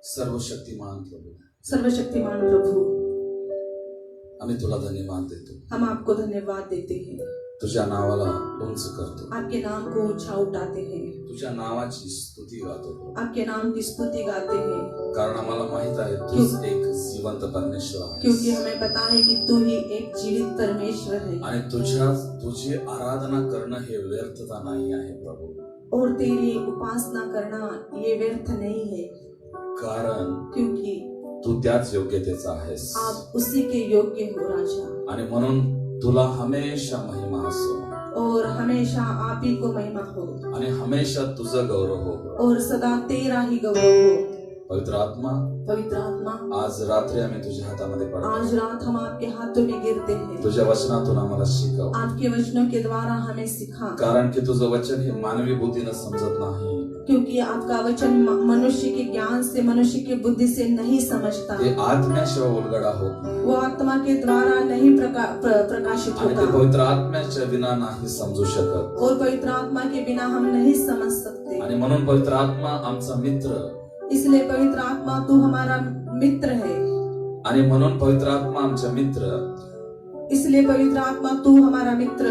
सर्वशक्तिमान प्रभु, सर्वशक्तिमान प्रभु, आम्ही तुला धन्यवाद देतो. हम आपको धन्यवाद देते हैं, तुझ्या नावाला उंच करतो. आपके नाम को ऊंचा उठाते हैं, तुझ्या नावाची स्तुती गातो. आपके नाम की स्तुति गाते हैं, कारण आम्हाला माहित आहे तूच एक जिवंत परमेश्वर आहेस. क्योंकि हमें पता है कि तू ही एक जीवित परमेश्वर है आणि तुझी आराधना करणं हे व्यर्थता नाही आहे प्रभू. और तेरी उपासना करना ये व्यर्थ नहीं है, कारण क्योंकि तू त्याच योग्यतेचा आहेस. आप उसी के योग्य हो राजा, आणि म्हणून तुला हमेशा महिमा असो और हमेशा आप ही को महिमा हो, आणि हमेशा तुझं गौरव हो. और सदा तेरा ही गौरव हो. पवित्र आत्मा, पवित्र आत्मा, आज रात्री आम्ही तुझ्या हातामध्ये पडतो. आज रात हम आपके हाथों में गिरते हैं, तुझ्या वचनातून आम्हाला शिकव. आपके वचनों के द्वारा हमें सिखा, कारण की तुझं वचन हे मानवी बुद्धीनं समजत नाही. क्योंकि आपका वचन मनुष्य के ज्ञान से, मनुष्य की बुद्धि से नहीं समझता, ते आत्म्याशिवाय उलगडा होत नाही. वो आत्मा के द्वारा नहीं प्रकाशित आणि ते होता, पवित्र आत्म्याच्या विना नाही समजू शकत. और पवित्र आत्मा के बिना हम नहीं समझ सकते. आणि म्हणून पवित्र आत्मा आमचा मित्र, इसलिए पवित्र आत्मा तू हमारा मित्र है, आणि म्हणून पवित्र आत्मा आमचा मित्र, इसलिए पवित्र आत्मा तू हमारा मित्र,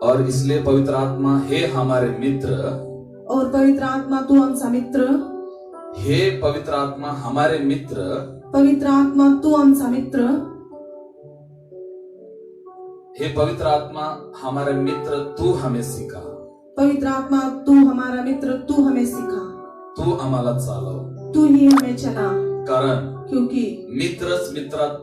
और इसलिए पवित्र आत्मा हे हमारे मित्र, और पवित्र आत्मा तू आमचा मित्र, हे पवित्र आत्मा हमारे मित्र, पवित्र आत्मा तू आमचा मित्र, हे पवित्र आत्मा हमारे मित्र, तू हमें सिखा. पवित्र आत्मा तू हमारा मित्र, तू हमें सिखा, तू आम्हाला चालव. तू ही हमें चला, कारण क्योंकि मित्रच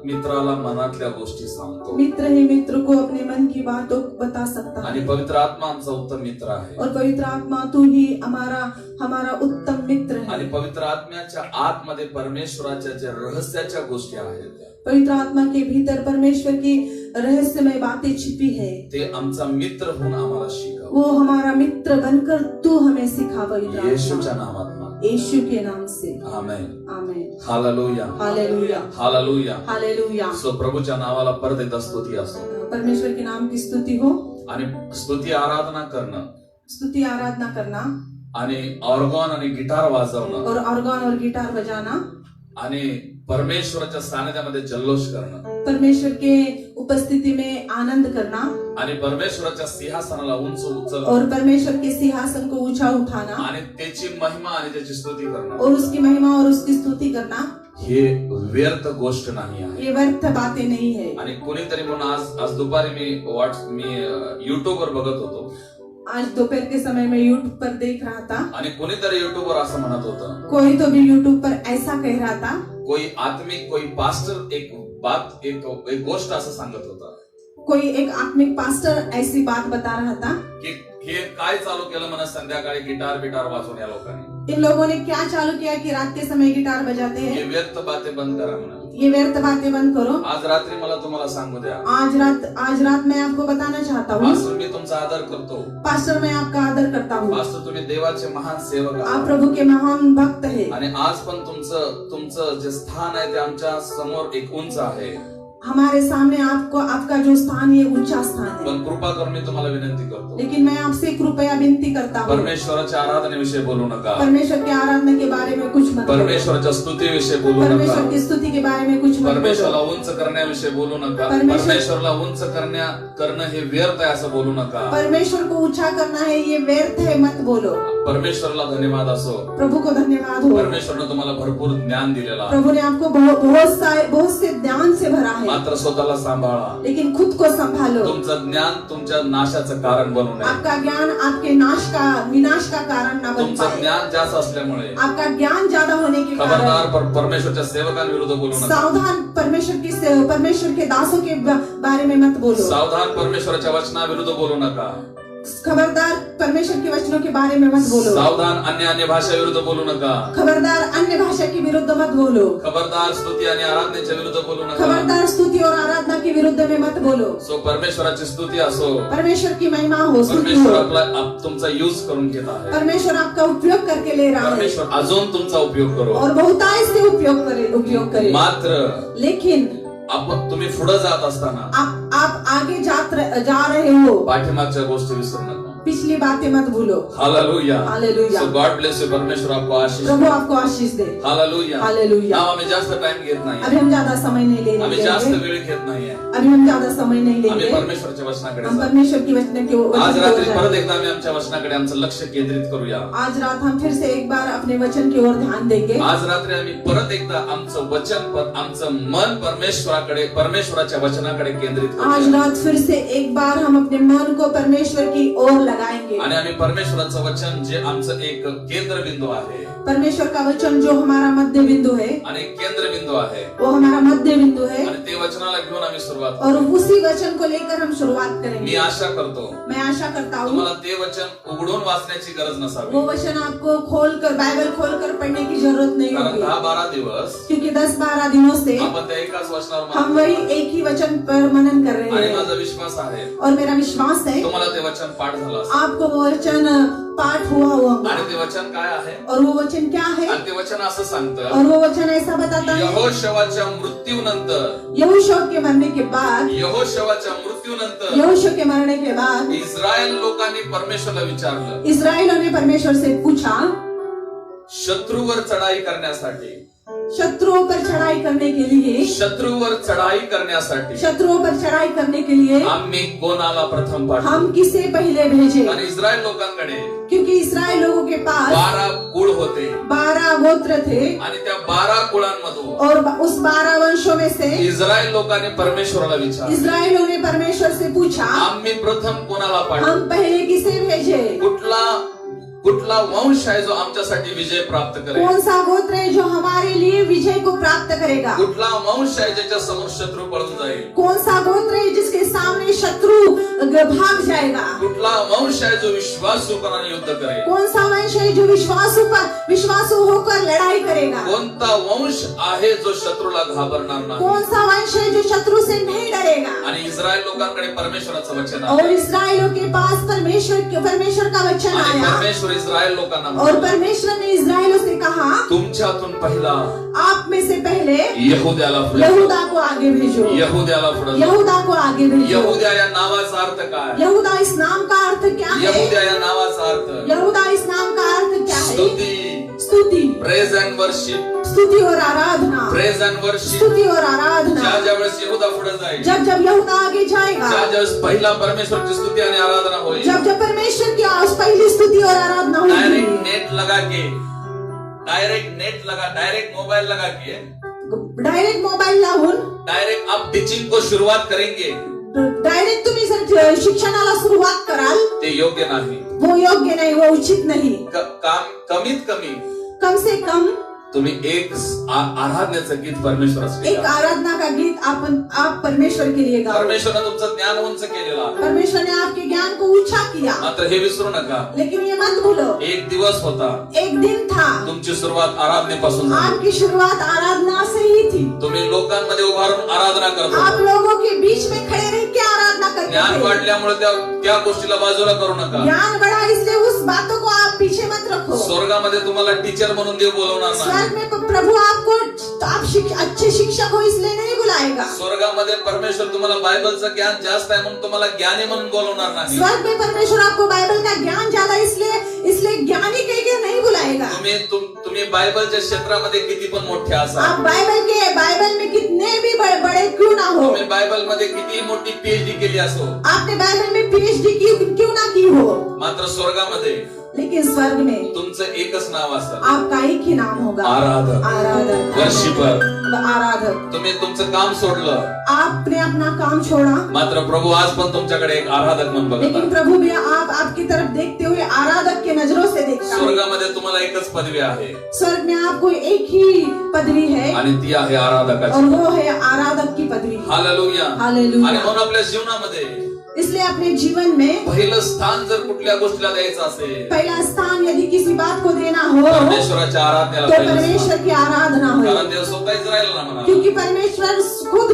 मित्राला मनातल्या गोष्टी सांगतो. मित्र ही मित्र को अपने मन की बातों बता सकता आणि है, पवित्र आत्मा आमचा उत्तम मित्र आहे. और पवित्र आत्मा तू ही हमारा उत्तम मित्र आणि है. पवित्र आत्म्याच्या आतमध्ये परमेश्वराच्या ज्या रहस्याच्या गोष्टी आहेत पवित्र आत्मा के भीतर परमेश्वर की रहस्यमय बातें छिपी है, ते आमचा मित्र होऊन आम्हाला शिकव. वो हमारा मित्र बनकर तू हमें सिखा. पवित्र येशूच्या आत्मा, नावात यीशु के नाम से, आमेन. आमेन. हालेलुया, हालेलुया, हालेलुया. हालेलुया. सो प्रभूच्या नावाला परत एकदा स्तुती असो. परमेश्वर के नाम की स्तुति हो, आणि स्तुती आराधना करणं, स्तुति आराधना करना, आणि ऑर्गन आणि गिटार वाजवणं, और ऑर्गन और गिटार बजाना, आणि परमेश्वराच्या सानिध्यामध्ये जल्लोष करणं, परमेश्वर के उपस्थिति में आनंद करना, आणि परमेश्वराच्या सिंहासनाला उंच उचलणं, और परमेश्वर के सिंहासन को ऊंचा उठाना, आणि त्याची महिमा आणि त्याची स्तुती करणं, और उसकी महिमा और उसकी स्तुति करना, हे व्यर्थ गोष्ट नाही आहे. ये व्यर्थ बातें नहीं है. आणि कोणीतरी म्हणून आज दुपारी मी युट्यूबवर बघत होतो, आज दोपहर के समय में यूट्यूब पर देख रहा था, आणि कोणीतरी युट्यूबवर असं म्हणत होतं, कोई तो भी यूट्यूब पर ऐसा कह रहा था, कोई आत्मिक कोई पास्टर एक गोष्ट असं सांगत होता कोई एक आत्मिक पास्टर ऐसी बात बता रहा था की हे काय चालू केलं म्हणा संध्याकाळी गिटार वाजवून या लोकांनी. इन लोगों ने क्या चालू किया कि रात के समय गिटार बजाते हे हैं, व्यर्थ बातें बंद करा म्हणा. ये व्यर्थ बातें बंद करो. आज रात्री मला तुम्हाला सांगू द्या, आज रात मैं आपको बताना चाहता हूँ, पास्टर मी तुमचा आदर करतो, पास्टर मैं आपका आदर करता हूँ, पास्टर तुम्ही देवाचे महान सेवक आप आहात, प्रभु के महान भक्त है, आणि आज पण तुमचं जे स्थान आहे ते आमच्या समोर एक उंच आहे. हमारे सामने आपका जो स्थान ये ऊंचा स्थान है. पण कृपा करून मी तुम्हाला विनंती करतो, लेकिन मैं आपसे कृपया विनती करता हूँ, परमेश्वराच्या आराधनेविषयी बोलू नका, परमेश्वर की आराधना के बारे में कुछ मत बोलो, परमेश्वराच्या स्तुतीविषयी बोलू परमेश्वर नका, की स्तुति के बारे में कुछ मत परमेश्वरला बोलो, उंच करण्याविषयी बोलू नका, परमेश्वर- परमेश्वरला उंच करणं हे व्यर्थ आहे असं बोलू नका. परमेश्वर को ऊंचा करना है ये व्यर्थ है मत बोलो. परमेश्वरला धन्यवाद असो, प्रभु को धन्यवाद हो, परमेश्वरने तुम्हाला भरपूर ज्ञान दिलेला आहे. प्रभु ने आपको बहुत से ज्ञान से भरा है, मात्र स्वतःला सांभाळा. लेकिन खुद को संभालो. तुमचं ज्ञान तुमच्या नाशाचं कारण बनू नये. आपका ज्ञान आपके विनाश का कारण न बन तुमचं पाए. ज्ञान जास्त असल्यामुळे आपका ज्ञान ज्यादा होने के कारण खबरदार परमेश्वरच्या सेवकांविरुद्ध बोलू नका. सावधान, परमेश्वर के दासों के बारे में मत बोलो. सावधान, परमेश्वराच्या वचनाविरुद्ध बोलू नका. खबरदार, परमेश्वर के वचनों के बारे में मत बोलो. सावधान, अन्य भाषा विरुद्ध बोलू नका. खबरदार, अन्य भाषा के विरुद्ध मत बोलो. खबरदार, स्तुती आणि आराधनेच्या विरुद्ध बोलू नका. खबरदार, स्तुति और आराधना के विरुद्ध में मत बोलो. सो परमेश्वराची स्तुती असो, परमेश्वर की महिमा हो, स्तुति परमेश्वर हो. तुमचा यूज करून घेत आहे. परमेश्वर आपका उपयोग करके ले रहा है, परमेश्वर अजून तुमचा उपयोग करो, और बहुतायत से उपयोग करे. मात्र लेकिन तुम्ही पुढे जात असताना आप आगे जा रहे हो, पाठीमागच्या गोष्टी विसरू नका. पिछली बातें मत भूलो। हालेलुया हालेलुया। So God bless you. परमेश्वर आपको आशीष प्रभु आपको आशीष दे। हालेलुया. हालेलुया. नाव आम्ही जास्त टाइम घेत नाही. अभी हम ज्यादा समय नहीं ले आम्ही रहे जास्त हैं। वेळ घेत नाहीये. अभी हम ज्यादा समय नहीं आम्ही लेंगे। परमेश्वरच्या वचनाकडे हम जाऊ. परमेश्वर की वचन की ओर आज रात्री परत जाएंगे। एकदा आम्ही आमच्या वचनाकडे आमचं लक्ष केंद्रित करूया. आज रात हम फिर से एक बार अपने वचन की ओर ध्यान देंगे। आज रात्री आम्ही परत एकदा आमचं वचन आमचं मन परमेश्वराकडे परमेश्वराच्या वचनाकडे केंद्रित आज करूया. रात फिर से एक बार हम अपने मन को परमेश्वर की ओर लगाएंगे। आणि आम्ही परमेश्वराचं वचन जे आमचं एक केंद्रबिंदू आहे परमेश्वर का वचन जो हमारा मध्य बिंदू है, आणि केंद्रबिंदू आहे वो हमारा मध्य बिंदू है, आणि ते वचनाला घेऊन आम्ही सुरुवात और करू. उसी वचन को लेकर हम शुरुआत मी करेंगे। आशा करतो मैं आशा करता हूँ तुम्हाला ते वचन उघडून वाचण्याची गरज नसावी. वो वचन आपको खोलकर बाइबल खोलकर पढ़ने की जरूरत नहीं कारण होगी, 10-12 दिवस क्योंकि 10-12 दिनों से आपण त्या एकाच वचनावर हम मनन वही करतो. एक ही वचन पर मनन कर रहे आणि हैं। माझा विश्वास आहे और मेरा विश्वास है तुम्हाला ते वचन पाठ झालं असेल. आपको वो वचन पाठ हुआ होगा। आणि ते वचन काय आहे और वो वचन क्या है? आणि ते वचन असं सांगतं और वो वचन ऐसा बताता है, यहोशवाच्या मृत्यूनंतर यहोशू के मरने के बाद, यहोशवाच्या मृत्यूनंतर यहोशू के मरने के बाद इस्रायल लोकांनी परमेश्वरला विचारलं इस्राएलियों ने परमेश्वर से पूछा, शत्रूवर चढाई करण्यासाठी शत्रुओं पर चढ़ाई करने के लिए, शत्रूवर चढाई करण्यासाठी शत्रुओं पर चढ़ाई करने के लिए आम्ही कोणाला प्रथम पाठवू. हम किसे पहले भेजे? आणि इस्रायल लोकांकडे क्योंकि इस्राएल लोगों के पास 12 कुळ होते 12 गोत्र थे, आणि त्या 12 कुळांमधून और उस 12 वंशों में से इस्रायल लोकांनी परमेश्वराला विचारलं इस्राएलियों ने परमेश्वर से पूछा, आम्ही प्रथम कोणाला पाठवू. हम पहले किसे भेजे? कुठला वंश आहे जो आमच्यासाठी विजय प्राप्त करेल. कौन सा गोत्र है जो हमारे लिए विजय को प्राप्त करेगा? कुठला वंश आहे ज्याच्या समोर शत्रू पळून जाईल. कौन सा गोत्र है जिसके सामने शत्रु भाग जाएगा? कुठला वंश आहे जो विश्वासूपणाने युद्ध करेल. कौन सा वंश है जो विश्वासु होकर लड़ाई करेगा? कोणता वंश आहे जो शत्रूला घाबरणार नाही. कौन सा वंश है जो शत्रु से नहीं डरेगा? आणि इस्रायल लोकांकडे परमेश्वराचं वचन और आहे. इस्राएलियों के पास परमेश्वर का वचन आणि आया, परमेश्वर इस्रायल लोकांना और म्हणाला, परमेश्वर ने इस्राएलियों से कहा, तुमच्यातून पहिला आप में से पहले यहुद्याला पुढे यहूदा को आगे भेजो। यहुद्याला पुढे यहूदा को आगे भेजो। यहुद्या या नावाचा अर्थ काय. यहूदा इस नाम का अर्थ क्या है? यहुद्या या नावाचा अर्थ यहूदा इस नाम का अर्थ क्या है? स्तुती, स्तुति, प्रेज अँड वर्शिप. स्तुति और आराधना, प्रेज अँड वर्शिप. स्तुति और आराधना। ज्या वेळेस यहुदा पुढे जाईल, जब जब यहूदा आगे जाएगा, ज्या पहिला परमेश्वरची स्तुती आणि आराधना होईल, जब जब परमेश्वर की पहली स्तुति और आराधना होगी, डायरेक्ट नेट लगा के डायरेक्ट मोबाइल लगा के डायरेक्ट मोबाईल लावून डायरेक्ट आप टीचिंग को शुरुआत करेंगे, डायरेक्ट तुम्ही जर शिक्षणाला सुरुवात कराल, ते योग्य नाही. वो योग्य नहीं, वो उचित नहीं। कमीत कमी कम से कम तुम्ही एक आराधनेचं गीत परमेश्वरासाठी एक गा. आराधना का गीत आप परमेश्वर के लिए गाओ। परमेश्वरने तुमचं ज्ञान उंच केलेलं आहे. परमेश्वर ने आपके ज्ञान को ऊंचा किया, मात्र हे विसरू नका, लेकिन ये मत भूलो, एक दिवस होता, एक दिन था, तुमची सुरुवात आराधनेपासून झाली. आपकी शुरुआत आराधना से ही थी। तुम्ही लोकांमध्ये उभारून आराधना करत आप होता. लोगों के बीच में खड़े रह के आराधना करते ज्ञान थे। वाढल्यामुळे त्या गोष्टीला बाजूला करू नका. ज्ञान बढ़ा, इसलिए उस बातों को आप पीछे मत रखो। स्वर्गामध्ये तुम्हाला टीचर म्हणून देव बोलवणार नाही. स्वर्ग में प्रभु आपको अच्छे शिक्षक हो इसलिए नहीं बुलाएगा। स्वर्गामध्ये परमेश्वर तुम्हाला बायबलचं ज्ञान जास्त आहे म्हणून तुम्हाला ज्ञानी म्हणून बोलवणार नाही. स्वर्ग में परमेश्वर आपको बाइबल का ज्ञान ज्यादा इसलिए ज्ञानी कह के नहीं बुलाएगा। तुम्ही बायबलच्या क्षेत्रामध्ये किती पण मोठे असा, आप बाइबल में कितने भी बड़े क्यों ना हो, तुम्ही बायबल मध्ये किती मोठी पीएचडी केली असो, आपने बाइबल में पीएचडी क्यों ना की हो, मात्र स्वर्गामध्ये लेकिन स्वर्ग में तुमचं एकच नाव असेल, आपका एक ही नाम होगा, आराधक, आराधक, वर्शिपर. आराधक। तुम्ही तुमचं काम सोडलं, आपने अपना काम छोड़ा, मात्र प्रभु आज पण तुमच्याकडे एक आराधक म्हणून बघत लेकिन आहे. प्रभु भी आपकी तरफ देखते हुए आराधक के नजरों से देखता है। स्वर्गामध्ये तुम्हाला एकच पदवी आहे स्वर्ग में आपको एक ही पदवी है, आणि ती आहे और आराधकाची. वो है आराधक की पदवी। हालेलुया. हालेलुया। आणि म्हणून आपल्या जीवनामध्ये इसलिए अपने जीवन में पहिलं स्थान जर कुठल्या गोष्टीला द्यायचं असेल, पहला स्थान यदि किसी किसी बात को देना हो परमेश्वराच्या आराधनेला तो पहिलं स्थान. परमेश्वर की आराधना हो, कारण देव स्वतः इस्रायलला म्हणाला क्योंकि परमेश्वर खुद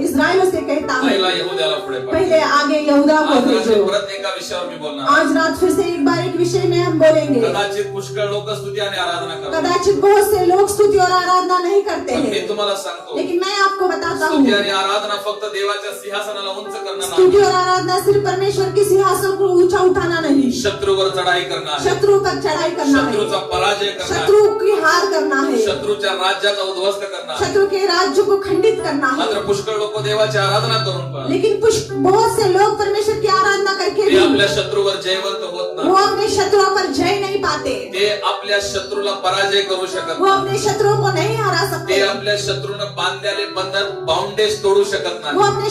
इस्राएल से कहता है पहिला यहूद्याला पुढे पाठव. पहले आगे यहूदा को आज रात्री भेजो। परत एका विषयावर मी बोलणार आहे. आज रात फिर से एक बार एक विषय में हम बोलेंगे। कदाचित पुष्कळ लोक स्तुती आणि आराधना करतात, कदाचित बहुत से लोग स्तुति और आराधना नहीं करते पण मी हैं, तुम्हाला सांगतो लेकिन मैं आपको बताता स्तुती हूँ आणि आराधना फक्त देवाच्या सिंहासनाला उंच करणं स्तुति नाही, और आराधना सिर्फ परमेश्वर के सिंहासन को ऊंचा उठाना नहीं, शत्रूवर चढाई करणं आहे, शत्रु पर चढ़ाई करना है, शत्रूचा पराजय करणं आहे, शत्रु की हार करना है, शत्रूच्या राज्याचा उद्ध्वस्त करणं आहे. शत्रु के राज्य को खंडित करना है। मात्र पुष्कळ लोक देवाची आराधना करून पण लेकिन बहुत से लोग परमेश्वर की आराधना करके ते भी आपल्या शत्रूवर जयवंत होत वो नाही, अपने शत्रुओं पर जय नहीं पाते, ते आपल्या शत्रूला पराजय करू शकत वो नाही, अपने शत्रुओं को नहीं हरा ते सकते, आपल्या शत्रूने बांधलेले बंधन बाउंडेज तोडू शकत वो नाही. अपने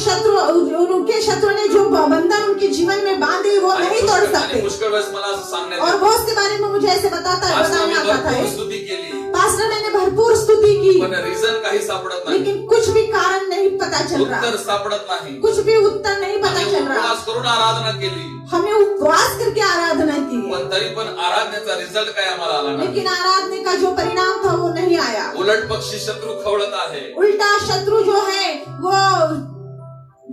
उनके शत्रु ने जो बंधन उनके जीवन में बांधे वो नहीं तोड़ आणि सकते। पुष्कळ वेळेस मला असं सांगण्यात और येतं, बहुत से बारे में मुझे ऐसे बताना आज आम्ही आता भरपूर है, स्तुती केली पास्टर मैंने भरपूर स्तुति की, पण रिझन काही सापडत नाही, लेकिन कुछ भी कारण नहीं पता चल रहा, उत्तर सापडत नाही. कुछ भी उत्तर नहीं पता आम्ही चल रहा। उपवास करून आराधना केली, हमें उपवास करके आराधना की, पण तरी पण आराधनेचा रिझल्ट काय आम्हाला आला नाही. लेकिन आराधने का जो परिणाम था वो नहीं आया। उलट पक्षी शत्रू खवळत आहे, उल्टा शत्रु जो है वो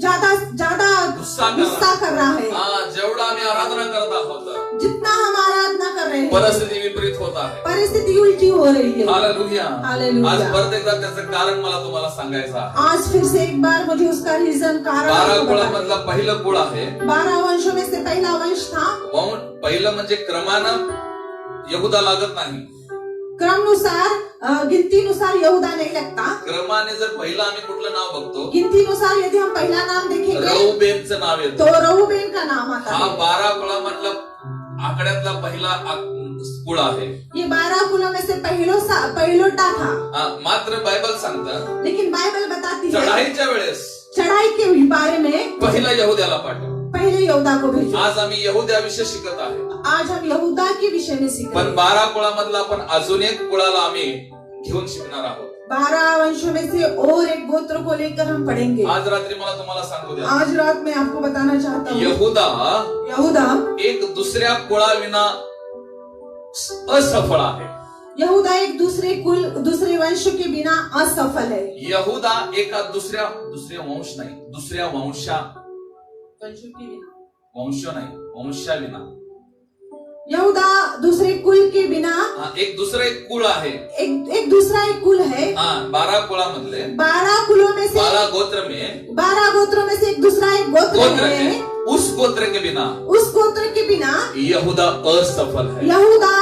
ज्यादा ज्यादा गुस्सा कर रहा है। जेवढा आम्ही आराधना करत आहोत जितना हम आराधना कर रहे हैं परिस्थिती विपरीत होत आहे. परिस्थिती उल्टी हो रही है। हालेलुया. हालेलुया. आज परत एकदा त्याचं कारण मला तुम्हाला सांगायचं आहे. आज फिर से एक बार मुझे उसका रीजन कारण 12 आपको बताना है। कुळामधला पहिलं कुळ आहे. 12 वंशों में से पहला वंश था। पहिलं म्हणजे क्रमानं यहूदा लागत नाही, क्रमानुसार गिनतीनुसार यहूदा नहीं लगता। क्रमाने जर पहिलं आम्ही कुठलं नाव बघतो, गिनतीनुसार यदि हम पहला नाम देखेंगे रऊबेनचं नाव तो येतं. रऊबेन का नाम आता हा है। 12 कुळामधला आकड्यातला पहिला कुळ आहे. ये 12 कुलों में से पहिलोटा था, मात्र बायबल सांगतं लेकिन बाइबल बताती है चढाईच्या वेळेस चढ़ाई के बारे में पहिला यहूद्याला पाठव. पहले यहूदा को भेजो। आज आम्ही यहूद्याविषयी शिकत आहे, आज हम यहूदा के विषय में सीख रहे पण हैं। 12 कुळामधला आपण अजून एक कुळाला आम्ही घेऊन शिकणार आहोत. 12 वंशों में से और एक गोत्र को लेकर हम पढ़ेंगे। आज रात्री मला तुम्हाला सांगू द्या, आज रात मैं आपको बताना चाहता हूँ यहूदा एक दुसऱ्या कुळाविना असफळ आहे. यहूदा एक दूसरे वंश के बिना असफल है। यहूदा एका दुसऱ्या वंश नाही, दुसऱ्या वंशों के बिना वंशाविना यहूदा दूसरे कुल के बिना एक दुसरं एक कुळ आहे. एक दूसरा एक कुल है। 12 कुळामधले 12 कुलों में से 12 गोत्र में 12 गोत्रों में से एक दूसरा एक गोत्र है। उस गोत्र के बिना उस गोत्र के बिना यहूदा असफल है. यहूदा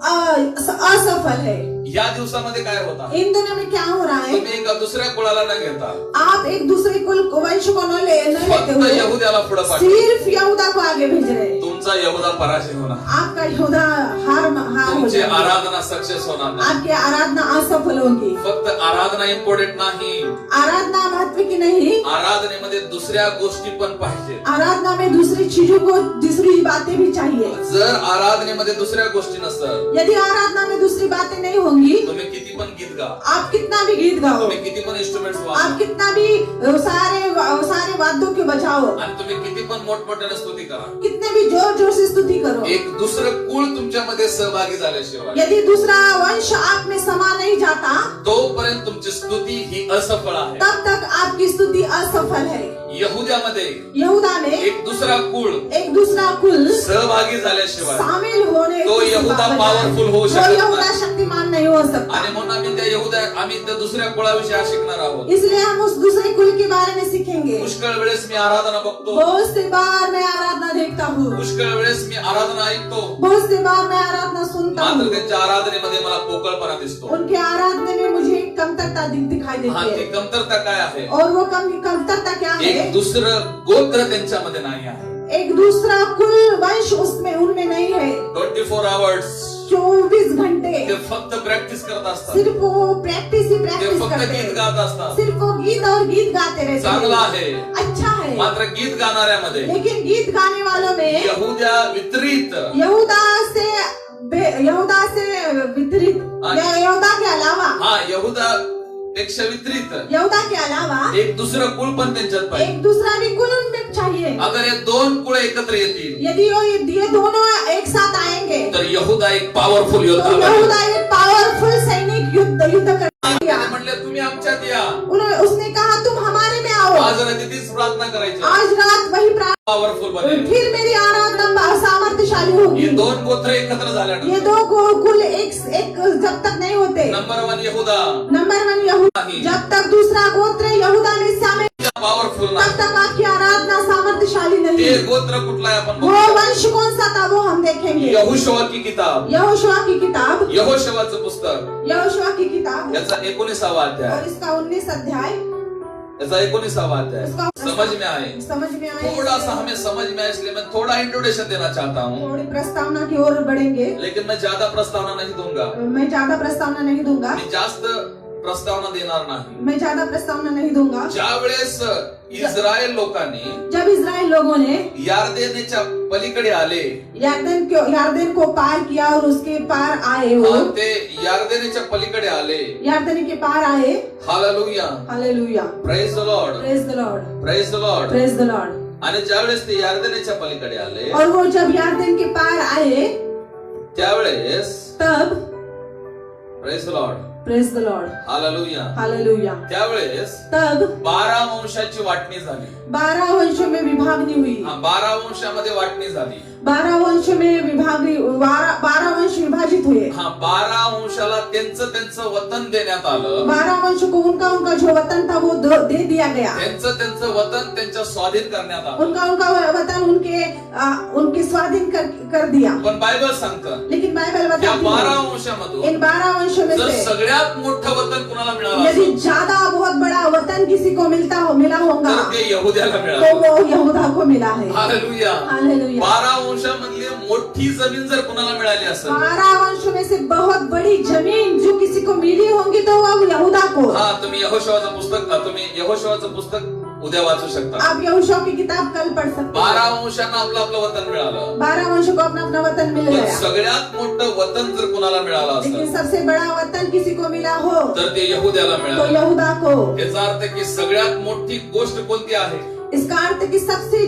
असफल है। या दिवसामध्ये काय होता, इन दिनों में क्या हो रहा है, तुम्ही एका दुसऱ्या कुळाला न घेता आप एक दूसरे कुल वंश को न लेते फक्त हुए यहूद्याला पुढे पाठवा, सिर्फ यहूदा को आगे भेज रहे हैं। तुमचा यहूदा पराजय होणार, आपका यहूदा हार हो तुमची जाएगी, आराधना सक्सेस होणार नाही. आपकी आराधना असफल होगी। फक्त आराधना इम्पॉर्टंट नाही, आराधना महत्व की नहीं, आराधनेमध्ये दुसऱ्या गोष्टी पण पाहिजे. आराधना में दूसरी चीजों को दूसरी बातें भी चाहिए। जर आराधनेमध्ये दुसऱ्या गोष्टी नसतात, यदि आराधना में दूसरी बातें नहीं होंगी, तुम्ही किती पण गीत गा, आप कितना भी गीत गाओ, तुम्ही किती पण इंस्ट्रुमेंट्स आप वाजवा, कितना भी सारे वाद्यों के बजाओ, आणि तुम्ही किती पण मोठमोठ्याने स्तुती करा, कितने भी जोर जोर से स्तुति करो, एक दुसरं कुळ तुमच्यामध्ये सहभागी झाल्याशिवाय यदि दूसरा वंश आप में समा नहीं जाता, तोपर्यंत तुमची स्तुती ही असफळ आहे. तब तक आपकी स्तुति असफल है। यहूद्यामध्ये यहूदा में एक दुसरा कुळ एक दूसरा कुल सहभागी झाल्याशिवाय शामिल होने तो की यहूदा बाबत powerful होऊ वो शकत यहूदा नाही. शक्तिमान नहीं हो सकता। आणि म्हणून आम्ही त्या दुसऱ्या कुळाविषयी आज शिकणार आहोत. इसलिए हम उस दूसरे कुल के बारे में सीखेंगे। पुष्कळ वेळेस मी आराधना बघतो, बहुत से बार मैं आराधना देखता हूँ, पुष्कळ वेळेस मी आराधना ऐकतो, बहुत से बार मैं आराधना सुनता मात्र हूँ, त्यांच्या आराधनेमध्ये मला पोकळपणा दिसतो. उनके आराधना में मुझे एक कमतरता दिखाई देती ती है। कमतरता काय आहे, और वो कमतरता क्या है, एक दुसरं गोत्र त्यांच्यामध्ये नाही आहे. एक दूसरा कुल वंश उनमें नहीं है। 24 आवर्स 24 घंटे ते फक्त प्रॅक्टिस करत असतात, सिर्फ वो प्रैक्टिस ही ते प्रैक्टिस फक्त करते गीत हैं, गात असतात. सिर्फ वो गीत और गीत गाते रहते चांगला हैं, आहे, अच्छा है। मात्र गीत गाणाऱ्यामध्ये लेकिन गीत गाने वालों में यहूद्या वितरित यहूदा से वितरित, यहूदा के अलावा यहूदा पेक्षा विपरीत यहूदा के अलावा एक दुसरं कुळ पण त्यांच्यात पाहिजे. एक दूसरा भी कुल उनमें चाहिए. अगर हे दोन कुळ एकत्र येतील यदि ये दोनों एक साथ आएंगे तर यहूदा एक पॉवरफुल तो योद्धा बनेल. यहूदा एक पावरफुल सैनिक युद्ध कर त्याने म्हटले तुम्ही आमच्यात या. उसने कहा तुम हमारे में आओ. आज रात्री तीच प्रार्थना करायची. आज रात वही पॉवरफुल बनेल. फिर मेरी आराधना सामर्थ्यशाली ये होगी. दोन गोत्र एकत्र ये झाल्यानंतर दो कुल एक जब तक नहीं होते. नंबर 1 यहूदा नंबर 1 यहूदा. जब तक दूसरा गोत्र यहूदा में शामिल पॉवरफुल तब नाही. तक आपकी आराधना सामर्थ्यशाली नहीं. ते गोत्र कुठला आहे आपण वो बघू. वंश कौन सा था वो हम देखेंगे. यहोशुआ की किताब. यहोशुआ की किताब. यहोशुआचं पुस्तक यहोशुआ की किताब याचा 19वा अध्याय. और इसका 19 अध्याय याचा 19वा अध्याय उसका समझ में आए. समझ में आए. थोड़ा सा हमें समझ में आए इसलिए मैं थोड़ा इंट्रोडक्शन देना चाहता हूँ. थोड़ी प्रस्तावना की ओर बढ़ेंगे. लेकिन मैं ज्यादा प्रस्तावना नहीं दूंगा. मैं ज्यादा प्रस्तावना नहीं दूंगा. मी जास्त प्रस्तावना देणार नाही. मैं ज्यादा प्रस्तावना नहीं दूंगा. ज्या वेळेस इस्रायल लोकांनी जब इजराइल लोगों ने यार्देनेच्या पलीकडे आले यार्देन को पार किया और उसके पार आए वो ते यार्देनेच्या पलीकडे आले. यार्देन के पार आए. Hallelujah. Hallelujah. Praise the Lord. Praise the Lord. Praise the Lord. Praise the Lord. आणि ज्यावेळेस ते यार्देनेच्या पलीकडे आले और वो जब यार्देन के पार आए त्यावेळेस तब praise the Lord. Praise the Lord. Hallelujah. Hallelujah. त्यावेळेस तब 12 वंशाची वाटणी झाली. 12 वंशों में विभागनी हुई. 12 वंशामध्ये वाटणी झाली. 12 वंश में 12 वंश विभाजित हुए. 12 वंशाला त्यांचं त्यांचं वतन देण्यात आलं. 12 वंश को उनका जो वतन था वो दे दिया गया. त्यांचं वतन त्यांच्या स्वाधीन करण्यात आलं. उनका वतन उनके स्वाधीन कर दिया. पण बायबल सांगतं लेकिन बाइबल या बताती 12 है वंशामधून इन 12 वंशों में जर से सगळ्यात मोठं वतन कुणाला मिळालं यदि असेल ज्यादा बहुत बड़ा वतन किसी को मिला होगा तर ते यहुद्याला तो मिळालं. वो यहूदा को मिला है. हालेलुया. हालेलुया. 12 वंशामधली मोठी जमीन जर कुणाला मिळाली असेल 12 वंशों में से बहुत बड़ी जमीन जो किसी को मिली होंगी तो वो यहूदा को. तुम्ही यहोशुआचं पुस्तक उद्या वाचू शकता. आप यहोशुआ की किताब कल पढ़ सकते 12 वंशांना आपलं वतन मिळालं. 12 वंशों को अपना वतन मिल पण गया. सगळ्यात मोठं वतन जर कुणाला मिळालं लेकिन असेल सबसे बड़ा वतन किसी को मिला हो तर ते यहुद्याला तो मिळालं. यहूदा को. याचा अर्थ की सगळ्यात मोठी गोष्ट कोणती आहे? इसका अर्थ की सबसे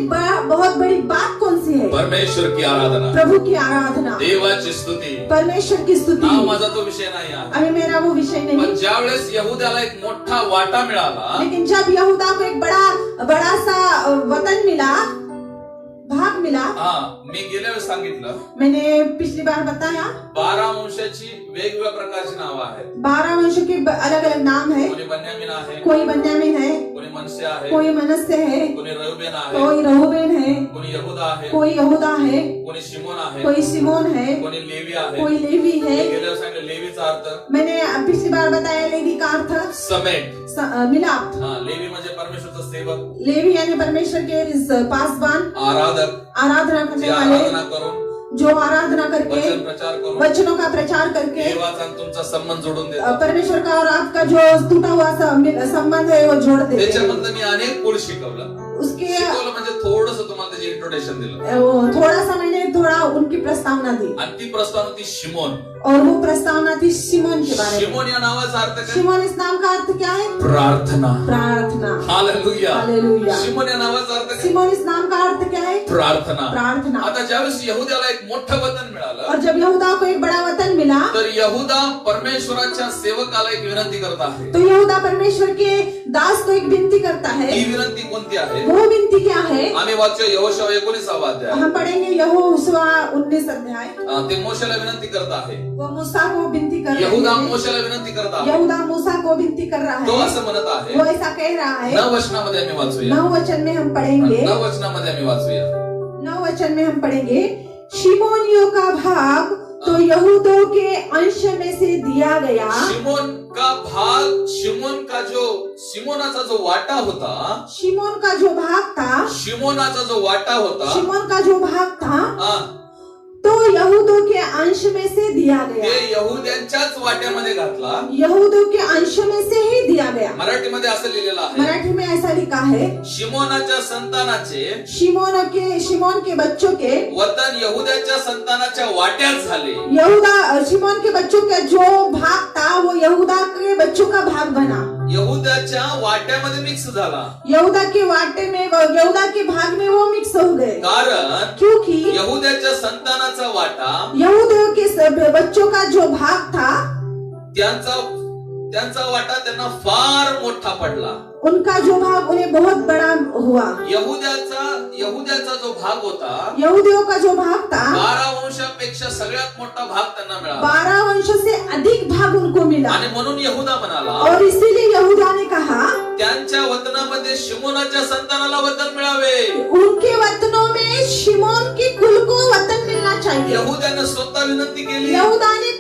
बहुत बड़ी बात कौन सी है? परमेश्वर की आराधना. प्रभु की आराधना. देवाची स्तुती. परमेश्वर की स्तुति. हा माझा तो विषय नाही आहे. अभी मेरा वो विषय पण नहीं. ज्या वेळेस यहुद्याला एक मोठा वाटा मिळाला लेकिन जब यहूदा को एक बड़ा सा वतन मिला, भाग मिला. मी गेल्या वेळेस सांगितलं मैंने पिछली बार बताया 12 वंशाची वेगवेगळ्या प्रकारची नावं आहेत. 12 वंशों के अलग अलग नाम है. कोणी बन्यामीन आहे, कोई बन्यामीन है, कोणी मनसे आहे, कोई मनस्य है, कोणी रeuben आहे, कोई रहुबेन है, कोणी यहूदा आहे, कोई यहूदा है, कोणी शिमोन आहे, कोई सिमोन है, कोणी लेवी आहे. कोई लेवी है. गेल्या वेळेस सांगितलं लेवीचा अर्थ मैंने पिछली बार बताया लेवी का अर्थ समेट. मिलाप. लेवी म्हणजे परमेश्वरचा सेवक, लेवी यानी परमेश्वर के पासवान, आराधक, आराधना करने जे वाले, आराधना करून जो आराधना करके वचन प्रचार करून वचनों का प्रचार करके देवाचा आणि तुमचा संबंध जोडून देतात. परमेश्वर का और आपका जो टूटा हुआ संबंध है वो जोड़ देते हैं. त्याच्यामधलं मी अनेक कोड शिकवलं. उसके शिकवलं म्हणजे थोडस तुम्हाला त्याचे इंट्रोडक्शन दिलं. थोड़ा सा मैंने उनकी प्रस्तावना दी आणि ती प्रस्तावना ती शिमोन. और वो प्रस्तावना थी शिमोन के बारे में. शिमोन या नावाचा अर्थ काय? शिमोन इस नाम का अर्थ क्या है? प्रार्थना. प्रार्थना. हालेलुया. हालेलुया. शिमोन या नावाचा अर्थ काय? शिमोन इस नाम का अर्थ क्या है? प्रार्थना. प्रार्थना. आता ज्यावेळेस यहुद्याला एक मोठं वतन मिळालं और जब यहूदा को एक बड़ा वतन मिला तर यहुदा परमेश्वराच्या सेवकाला एक विनंती करत आहे. तो यहूदा परमेश्वर के दास को एक विनती करता है. ही विनंती कोणती आहे? वो विनती क्या है? आम्ही वाचूया यहोशुआ 19वा अध्याय. हम पढ़ेंगे यहोशुआ 19 अध्याय. ते मोशेला विनंती करत आहे. वो मूसा को विनती कर रहा यहुदा है. मोशेला विनंती करत आहे. यहूदा मूसा को विनती कर रहा तो है. असं म्हणत आहे. वो ऐसा कह रहा है. 9 वचनामध्ये आम्ही वाचूया. 9 वचन में हम पढ़ेंगे. 9 वचनामध्ये आम्ही वाचूया. 9 वचन में हम पढ़ेंगे. शिमोनियों का भाग तो यहूदों के अंश में से दिया गया. शिमोन का भाग, शिमोनाचा जो वाटा होता, शिमोन का जो भाग था, शिमोनाचा जो वाटा होता, शिमोन का जो भाग था हा, तो यहूदों के अंश में से दिया गया. ते यहुद्यांच्याच वाट्यामध्ये घातला. यहूदों के अंश में से ही दिया गया. मराठीमध्ये असं लिहिलेलं आहे. मराठी में ऐसा लिखा है. शिमोनाच्या संतानाचे शिमोन के बच्चों के वतन यहुद्याच्या संतानाच्या वाट्यात झाले. शिमोन के बच्चों का जो भाग था वो यहूदा के बच्चों का भाग बना. यहुदाच्या वाट्यामध्ये मिक्स झाला. यहूदा के वाटे में यहूदा के भाग में वो मिक्स हो गए, कारण क्योंकि यहुदाच्या संतानाचा वाटा यहूदियों के बच्चों का जो भाग था, त्यांचा वाटा त्यांना फार मोठा पडला. उनका जो भाग उन्हें बहुत बड़ा हुआ. यहुद्याचा जो भाग होता, यहूदियों का जो भाग था 12 वंशापेक्षा सगळ्यात मोठा भाग त्यांना मिळाला. 12 वंशों से अधिक भाग उनको मिला. आणि म्हणून यहुदा म्हणाला, और इसीलिए यहूदा ने कहा त्यांच्या वतनामध्ये शिमोनाच्या संतानाला वतन मिळावे. उनके वतनों में शिमोन के कुल को वतन मिलना चाहिए. यहुद्याने स्वतः विनंती केली. यहूदा ने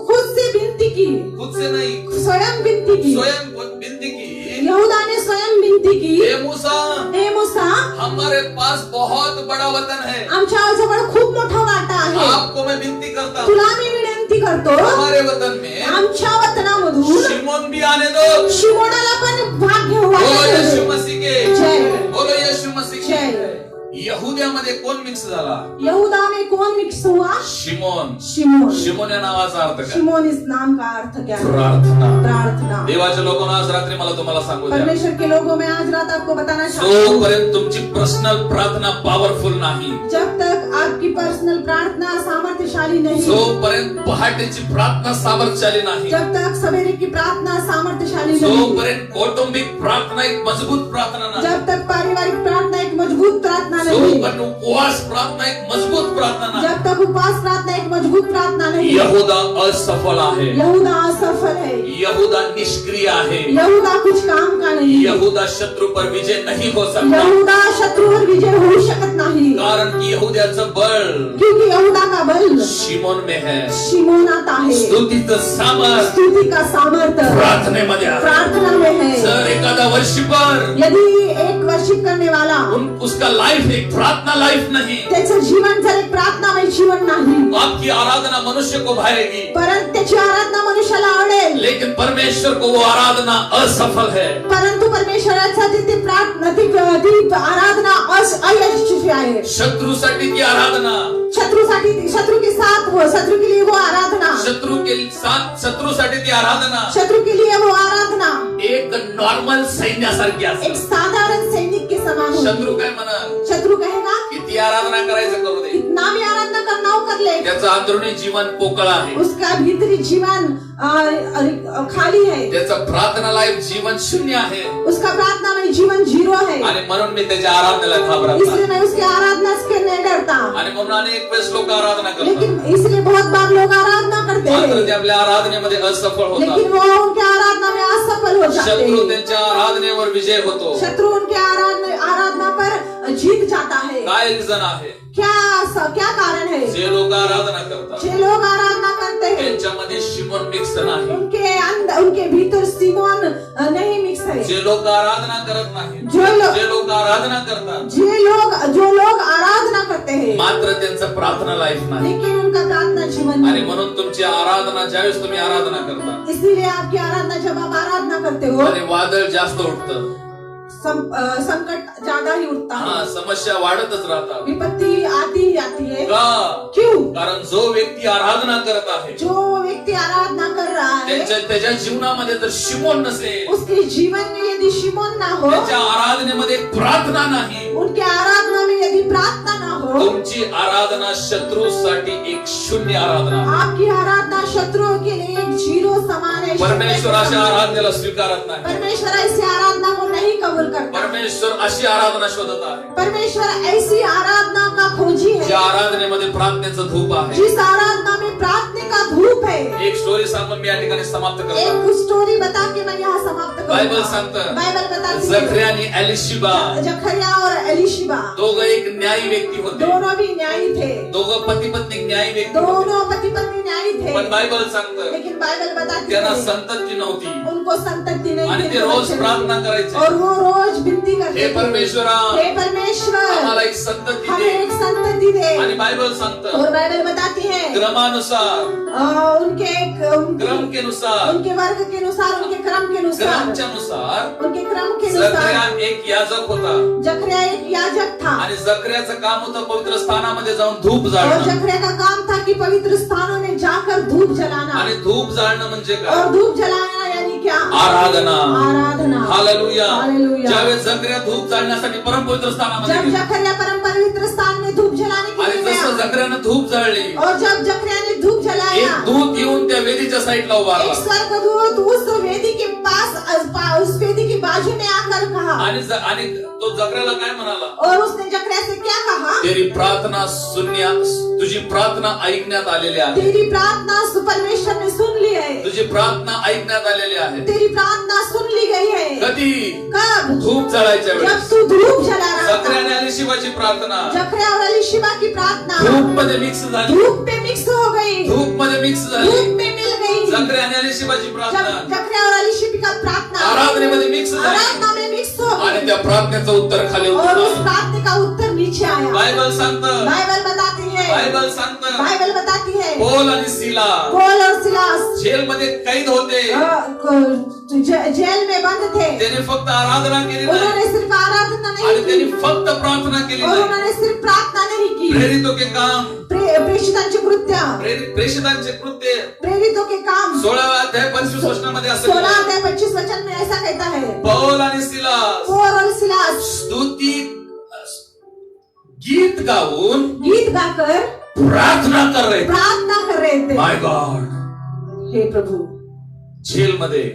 खुद से विनती की, खुद से नहीं, स्वयं विनती की. स्वयं विनती की. यहूदा ने स्वयं विनती की, हे मूसा, हे मूसा, हमारे पास बहुत बड़ा वतन है. आमच्या जवळ खूप मोठा वाटा आहे. आपको मैं विनती करता हूँ, तुला मी विनंती करतो, हमारे वतन में आमच्या वतनामधून शिमोन भी आने दो. शिमोनाला पण भाग घेऊ. बोलो यीशु मसीह के जय. बोलो यीशु मसीह जय. के. यहुद्यामध्ये कोण मिक्स झाला? यहूदा में कौन मिक्स हुआ? शिमोन. शिमोन. शिमोन या नावाचा अर्थ काय? शिमोन इस नाम का अर्थ क्या है? प्रार्थना. प्रार्थना. देवाच्या लोकांना आज रात्री मला तुम्हाला सांगू द्या, परमेश्वर के लोगों में आज रात आपको बताना चाहता हूँ, जोपर्यंत तुमची पर्सनल प्रार्थना पॉवरफुल नाही, जब तक आपकी पर्सनल प्रार्थना सामर्थ्यशाली नहीं, जोपर्यंत पहाटेची प्रार्थना सामर्थ्यशाली नाही, जब तक सवेरे की प्रार्थना सामर्थ्यशाली नहीं, जोपर्यंत कौटुंबिक प्रार्थना एक मजबूत प्रार्थना नाही, जब तक पारिवारिक प्रार्थना एक मजबूत प्रार्थना नहीं, जोपर्यंत उपवास प्रार्थना एक मजबूत प्रार्थना नाही, जब तक उपवास प्रार्थना एक मजबूत प्रार्थना नहीं, यहूदा असफल आहे. यहूदा असफल है. यहूदा निष्क्रिय आहे. यहूदा कुछ काम का नहीं. यहूदा शत्रु पर विजय नहीं हो सकता, यहूदा शत्रूवर विजय होऊ शकत नाही, कारण की यहूद्याचं बळ क्योंकि यहूदा का बल शिमोन में है. शिमोनात आहे. स्तुतीचं सामर्थ स्तुति का सामर्थ्य प्रार्थनेमध्ये आहे. प्रार्थना में है. जर एखादा वर्षभर यदि एक वर्षित करने वाला उसका लाइफ एक प्रार्थना लाइफ नहीं, त्याचं जीवन जर एक प्रार्थनामय जीवन नाही, आपकी आराधना मनुष्य को भाएगी, परंतु त्याची आराधना मनुष्याला आवडेल, लेकिन परमेश्वर को वो आराधना असफल है. परंतु परमेश्वरासाठी ती प्रार्थना ती आराधना अयशस्वी आहे. शत्रुसाठी ती आराधना, शत्रुसाठी शत्रु के साथ वो शत्रु के लिए वो आराधना, शत्रुसाठी ती आराधना शत्रु के लिए वो आराधना एक नॉर्मल सैन्यासारखी एक असते. साधारण सैनिक के समान होगी. शत्रू काय म्हणाल? शत्रु कहेगा किती आराधना करायचं करू दे, कितना भी आराधना करना हो कर ले, त्याचं अंतरुणी जीवन पोकळ आहे, उसका भीतरी जीवन खाली है, त्याचं प्रार्थना लाईफ जीवन शून्य आहे. उसका प्रार्थना में जीवन जीरो है. आणि म्हणून मी त्याच्या आराधनेला घाबरत इसलिए नाही. मैं उसकी आराधना से नहीं डरता, आणि म्हणून अनेक वेळेस लोक आराधना करतात, लेकिन इसलिए बहुत बार लोग आराधना करते मात्र ते हैं, आपल्या आराधनेमध्ये असफल होतात. लेकिन वो उनके आराधना में असफल हो जाते शत्रू हैं. त्यांच्या आराधनेवर विजय होतो. शत्रु उनके आराधना पर जीत जाता है. काय रिझन आहे? क्या कारण है? जे लोक आराधना करतात जे लोग आराधना करते हैं त्यांच्यामध्ये शिमोन मिक्स नाही. उनके भीतर सिमोन नहीं मिक्स है. जे लोक आराधना करत नाही, जो जे लोक आराधना करतात जो लोग आराधना करते हैं, मात्र त्यांचं प्रार्थना लाईफ नाही. लेकिन उनका प्रार्थना जीवन आणि नहीं. म्हणून तुमची आराधना ज्यावेळेस तुम्ही आराधना करता, इसलिए आपकी आराधना जब आप आराधना करते हो, आणि वादळ जास्त उठतं, संकट ज्यादा ही उठता है, हा समस्या वाढतच राहतात. विपत्ति आती ही आती है. का? क्यों? कारण जो व्यक्ती आराधना करत आहे जो व्यक्ति आराधना कर रहा है, त्याच्या जीवनामध्ये जर शिमोन नसेल, उसके जीवन में यदि शिमोन ना हो, त्याच्या आराधनेमध्ये प्रार्थना नाही, उनके आराधना में यदि प्रार्थना ना हो, तुमची आराधना शत्रूसाठी एक शून्य आराधना. आपकी आराधना शत्रुओं के लिए एक जीरो समान है. परमेश्वर अशा आराधनेला स्वीकारत नाही. परमेश्वर ऐसी आराधना को नहीं कबूल करता. परमेश्वर अशी आराधना शोधत आहे परमेश्वर ऐसी आराधना का खोजी ज्या है, आराधनेमध्ये प्रार्थनेचं धूप आहे. जिस आराधना में प्रार्थना का धूप है. एक स्टोरी सांगून मी या ठिकाणी समाप्त करतो. एक स्टोरी बता के मैं यहाँ समाप्त बायबल करूंगा. सांगतं, बाइबल बताती जखरिया आणि एलिशिबा जखरिया और एलिशिबा दोघं एक न्यायी व्यक्ती होते. दोनों भी न्यायी थे. दोघं पती पत्नी न्यायी व्यक्ती होते. दोनों पति पत्नी न्यायी थे. पण बायबल सांगतं लेकिन बाइबल बताती त्यांना है संतती नव्हती उनको संतति नहीं आणि थी. ते रोज प्रार्थना करायचे, और वो रोज विनती करते हे थे, परमेश्वरा हे परमेश्वर आम्हाला एक संतती हमें दे. एक संतति दे. आणि बायबल सांगतं और बाइबल बताती है क्रमानुसार, क्रम के अनुसार, उनके वर्ग के अनुसार, उनके क्रम के अनुसार, क्रमच्या नुसार उनके क्रम के जखरिया अनुसार एक याजक होता. जखरिया एक याजक था. आणि जखरियाचं काम होतं पवित्र स्थानामध्ये जाऊन धूप और जाळणं. जखरिया का काम था कि पवित्र स्थानों में जाकर धूप जलाना. आणि धूप जाळणं म्हणजे काय? और धूप जलाना यानी क्या? आराधना. आराधना. हालेलुया. हालेलुया. ज्यावेळेस जकरिया धूप जाळण्यासाठी परमपवित्र स्थानामध्ये जब गेला जकरिया परम पवित्र स्थान में धूप जलाने के आणि लिए जसं गया जकरियानं धूप जाळली, और जब जकरिया ने धूप जलाया, एक दूत येऊन त्या वेदीच्या साईडला उभा एक राहिला स्वर्गदूत उस वेदी के पास उस वेदी की बाजू में आकर कहा, आणि तो जकरियाला काय म्हणाला? और उसने जकरिया से क्या कहा? तेरी प्रार्थना तुझी प्रार्थना ऐकण्यात आलेली आहे. तेरी प्रार्थना परमेश्वर ने सुन ली है. तुझी प्रार्थना ऐकण्यात आलेली आहे. तेरी प्रार्थना सुन ली गई है. कधी? कब? धूप जळायच्या जब वेळेस. तू धूप जला रहा था. जकरियाने एलिशिबाची प्रार्थना जकरिया और एलीशिबा की प्रार्थना धूप मध्ये मिक्स झाली. धूप पे मिक्स हो गई. धूप मध्ये मिक्स झाली. धूप में मिल गई. जकरियाने एलिशिबाची प्रार्थना जकरिया और एलीशिबा का प्रार्थना आराधनेमध्ये मिक्स झाली आराधना में मिक्स हो आणि गई. त्या प्रार्थनेचं उत्तर खाली और उस उतरलं. प्रार्थना का उत्तर नीचे आया. बायबल सांगतं, बाइबल बताती है. बायबल सांगतं, बाइबल बताती है. पौल आणि सिला पौल और सिलास जेलमध्ये कैद होते. जेल में बंद थे. त्याने फक्त आराधना केली नाही उन्होंने सिर्फ आराधना आणि नहीं त्यांनी की फक्त प्रार्थना केली और नाही. उन्होंने सिर्फ प्रार्थना नहीं की. प्रेरितों के काम, प्रेषितांचे कृत्य, प्रेषितांचे कृत्य प्रेरितों के काम 16 अध्याय 25 वचनामध्ये असं 16 लिहिलंय. अध्याय 25 वचन में ऐसा कहता है. पौल आणि सिलास पौल और सिलास स्तुती गीत गाऊन गीत गाकर प्रार्थना कर रहे थे. प्रार्थना कर रहे थे. माय गॉड. हे प्रभु, जेलमध्ये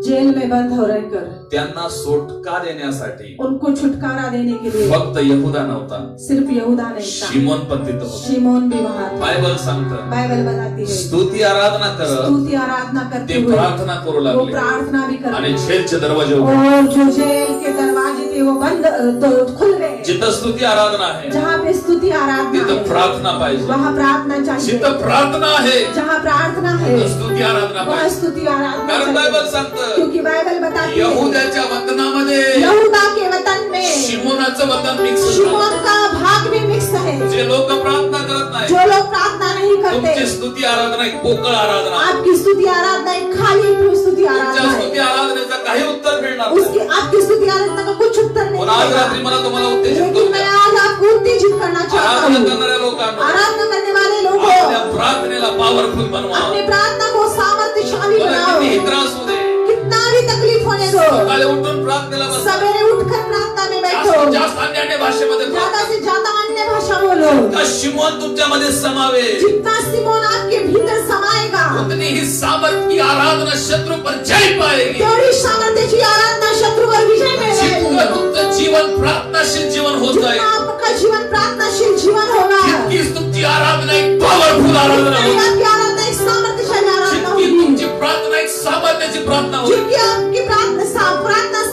जेल में बंद हो रहकर त्यांना सुटका देण्यासाठी उनको छुटकारा देने के लिए फक्त यहुदा नव्हता, सिर्फ यहूदा नहीं था, शिमोन पण तिथं होता. शिमोन भी वहां था. बायबल सांगतं बाइबल बताती है. स्तुती आराधना करत स्तुति आराधना करते ते हुए प्रार्थना करू वो लागले प्रार्थना भी आणि करते जेलचे दरवाजे उघडले. और जो जेल के दरवाजे थे वो बंद तो खुल गए. जिथं स्तुती आराधना आहे जहाँ पे स्तुति आराधना तिथं है प्रार्थना पाहिजे. वहाँ प्रार्थना चाहिए. जिथं प्रार्थना आहे जहाँ प्रार्थना है तिथं स्तुती आराधना वहाँ पाहिजे. स्तुति आराधना कारण बायबल चाहिए. सांगतं क्योंकि बाइबल बताती है यहुद्याच्या वतनामध्ये यहूदा के वतन में शिमोनाचं वतन मिक्स झालं. शिमोन का भाग भी मिक्स है. जे लोक प्रार्थना करत नाही जो लोग प्रार्थना नहीं तुमची करते, स्तुती आराधना एक पोकळ आराधना आहे. आपकी स्तुति आराधना एक खाली स्तुति तुमच्या आराधना स्तुती है. आराधनेचं काही उत्तर मिळणार उसकी नाही. आपकी स्तुति आराधना का कुछ उत्तर नहीं पण आज मिलेगा. रात्री मला तुम्हाला उत्तेजित लेकिन करू मैं द्या. आज आपको उत्तेजित करना चाहता आराधना हूँ. करणाऱ्या लोकांना आराधना करने वाले आपल्या लोगों, प्रार्थनेला पॉवरफुल बनवा. अपनी प्रार्थना को सामर्थ्यशाली मला बनाओ. कितीही त्रास होऊ दे, कितना भी तकलीफ होने दो, सकाळी उठून प्रार्थनेला बसा. सवेरे उठकर प्रार्थना में बैठो. जास्तीत जास्त अन्य भाषेमध्ये ज्यादा प्रार्थना. से ज्यादा अन्य भाषा बोलो. का शिमोन तुमच्यामध्ये समावे. जितना सिमोन आपके भीतर समाएगा, उतनी ही सामर्थ की आराधना शत्रु पर जय पाएगी. तेवढी सामर्थ्याची आराधना शत्रूवर विजय जितकं मिळेल. तुमचं जीवन प्रार्थनाशील जीवन होत जितना जाईल आपका जीवन प्रार्थनाशील जीवन होगा, तितकीच तुमची आराधना एक पॉवरफुल आराधना जितनी होईल. आपकी आराधना एक सामर्थ्यशाली आराधना जितकी होगी. तुमची प्रार्थना एक सामर्थ्याची प्रार्थना होईल जितकी आपकी प्रार्थना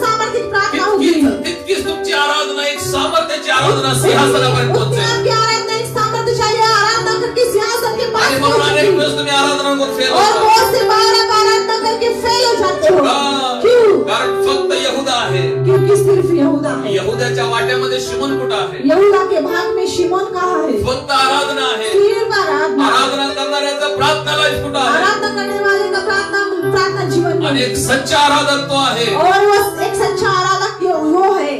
सामर्थ्यिक प्रार्थना होगी, तितकीच तुमची आराधना एक सामर्थ्याची आराधना सिंहासनापर्यंत उतनी पोहोचेल. आपकी आराधना एक सामर्थ्यशाली आराधना करके सिंहासन के पास आणि म्हणून अनेक पहुंचेगी. वेळेस तुम्ही आराधना करून फेल और होता. बहुत से बार आप आराधना करके फेल हो जाते हो. का? क्यों? कारण फक्त यहुदा आहे. क्योंकि सिर्फ यहूदा है. यहुद्याच्या वाट्यामध्ये शिमोन कुठं आहे? यहूदा के भाग में शिमोन कहा है? फक्त आराधना आहे. सिर्फ आराधना. आराधना करणाऱ्याचा प्रार्थना लाईफ कुठं आहे? आराधना करने वाले का प्रार्थना जीवन में. आणि एक सच्चा आराधक तो आहे और वो एक सच्चा आराधक वो है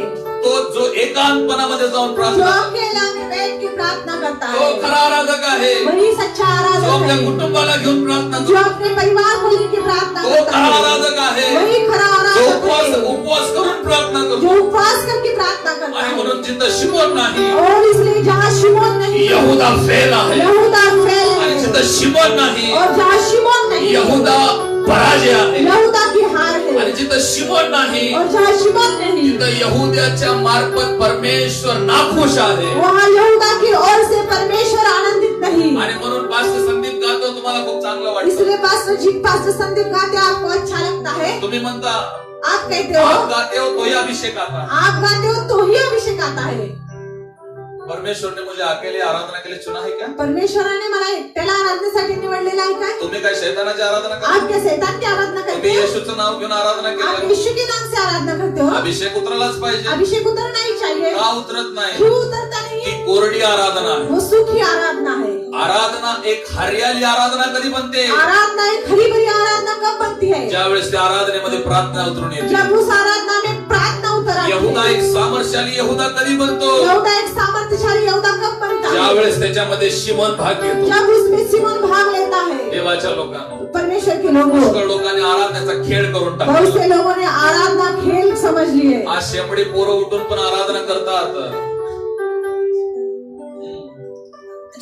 तो जो एकांतपणामध्ये जाऊन जो प्रार्थना करतो. अकेला में बैठ के प्रार्थना करता तो है. खरा आराधक आहे. वही सच्चा जो आराधक आपल्या है. कुटुंबाला घेऊन प्रार्थना जो करतो. अपने परिवार को लेकर प्रार्थना तो करता खरा है. आराधक आहे. वही खरा जो आराधक उपवास है. उपवास करून प्रार्थना करतो. जो उपवास करके प्रार्थना करता आणि है. म्हणून जिथं शिमोन नाही और इसलिए जहाँ शिमोन नहीं, यहुदा फेल आहे. यहूदा फेल आणि है. जिथं शिमोन नाही और जहाँ शिमोन नहीं, यहुदा पराजय आहे. यहूदा की हार आणि है. जिथं शिमोन नाही और जहाँ शिमोन नहीं, तिथं यहुद्याच्या मार्फत परमेश्वर नाखुश आहे. वहाँ यहूदा की ओर से परमेश्वर आनंदित नहीं. आणि म्हणून पास्टर संदीप गातो तुम्हाला खूप चांगलं वाटतं. इसलिए पास्टर संदीप गाते आपको अच्छा लगता है. तुम्ही म्हणता आप कहते हो, आप गाते हो तोही अभिषेक आता. आप गाते हो तो ही अभिषेक आता है. परमेश्वर ने मुझे अकेले आराधना के लिए चुना है क्या? परमेश्वराने मला एकट्याला आराधनेसाठी निवडलेला आहे काय? तुम्ही काय शैतानाची आराधना करता? आप क्या शैतान की आराधना करते तुम्ही हो? येशूचं नाव घेऊन आराधना आप केली. यीशु के नाम से आराधना करते हो. अभिषेक उतरलाच पाहिजे. अभिषेक उतरना ही चाहिए. का उतरत नाही? क्यों उतरता नहीं? की कोरडी आराधना आहे. वो सूखी आराधना है. आराधना एक हरियाली आराधना कधी बनते? आराधना एक हरी भरी आराधना कब बनती है? ज्यावेळेस त्या आराधनेमध्ये प्रार्थना उतरून येते. जब उस आराधना में प्रार्थना उतर आती यहुदा है. एक सामर्थ्यशाली यहुदा कधी बनतो? यहूदा एक सामर्थ्यशाली यहूदा कब बनता है? ज्यावेळेस त्याच्यामध्ये शिमोन भाग घेतो. जब उसमें सिमोन भाग लेता है. देवाच्या लोकांना परमेश्वर के लोगों, पुष्कळ लोकांनी आराधना आराधनेचा खेळ करून बहुत टाकला. से लोगों ने आराधना खेल समझ लिए. आज शेंबडी पोरं उठून पण आराधना करतात.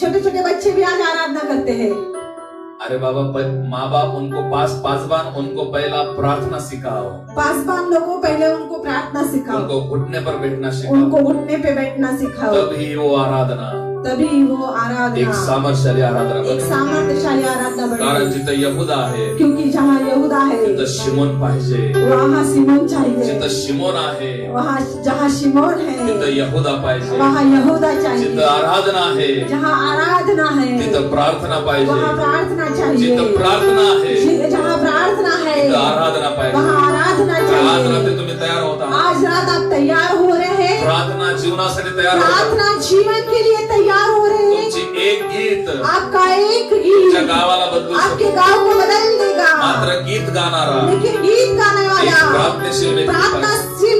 छोटे छोटे बच्चे भी आज आराधना करते हैं. अरे बाबा, माँ बाप उनको पासवान उनको पहला प्रार्थना सिखाओ, पासवान लोगों पहले उनको प्रार्थना सिखाओ, उनको घुटने पर बैठना सिखाओ, उनको घुटने पे बैठना सिखाओ, तभी वो आराधना तभी वो एक आराधना सामर्थ्यशाली आराधना एक बनेल. सामर्थ्यशाली आराधना कारण बनेगी. जिथं यहुदा आहे क्योंकि जहाँ यहूदा है तिथं शिमोन पाहिजे, वहाँ सिमोन चाहिए. जिथं शिमोन आहे वहाँ जहाँ शिमोन तिथं है यहुदा पाहिजे, वहाँ यहूदा जिथं चाहिए. आराधना आहे जहाँ आराधना है तिथं प्रार्थना पाहिजे, वहाँ प्रार्थना चाहिए. जिथं प्रार्थना आहे जहाँ प्रार्थना है तिथं आराधना पाहिजे. वहाँ आराधना आज रात्री चाहिए. तुम्ही तयार होता, आज रात आप तैयार हो रहे हैं. प्रार्थना जीवनासाठी तयार होता. प्रार्थना जीवन के लिए तैयार हो रहे हैं. तुमची एक गीत आपका एक तुमच्या गीत गावाला बदलू आपके शकतो. गांव को बदल देगा. मात्र गीत गाणारा लेकिन गीत गाने एक वाला प्रार्थनाशील व्यक्ती पाहिजे.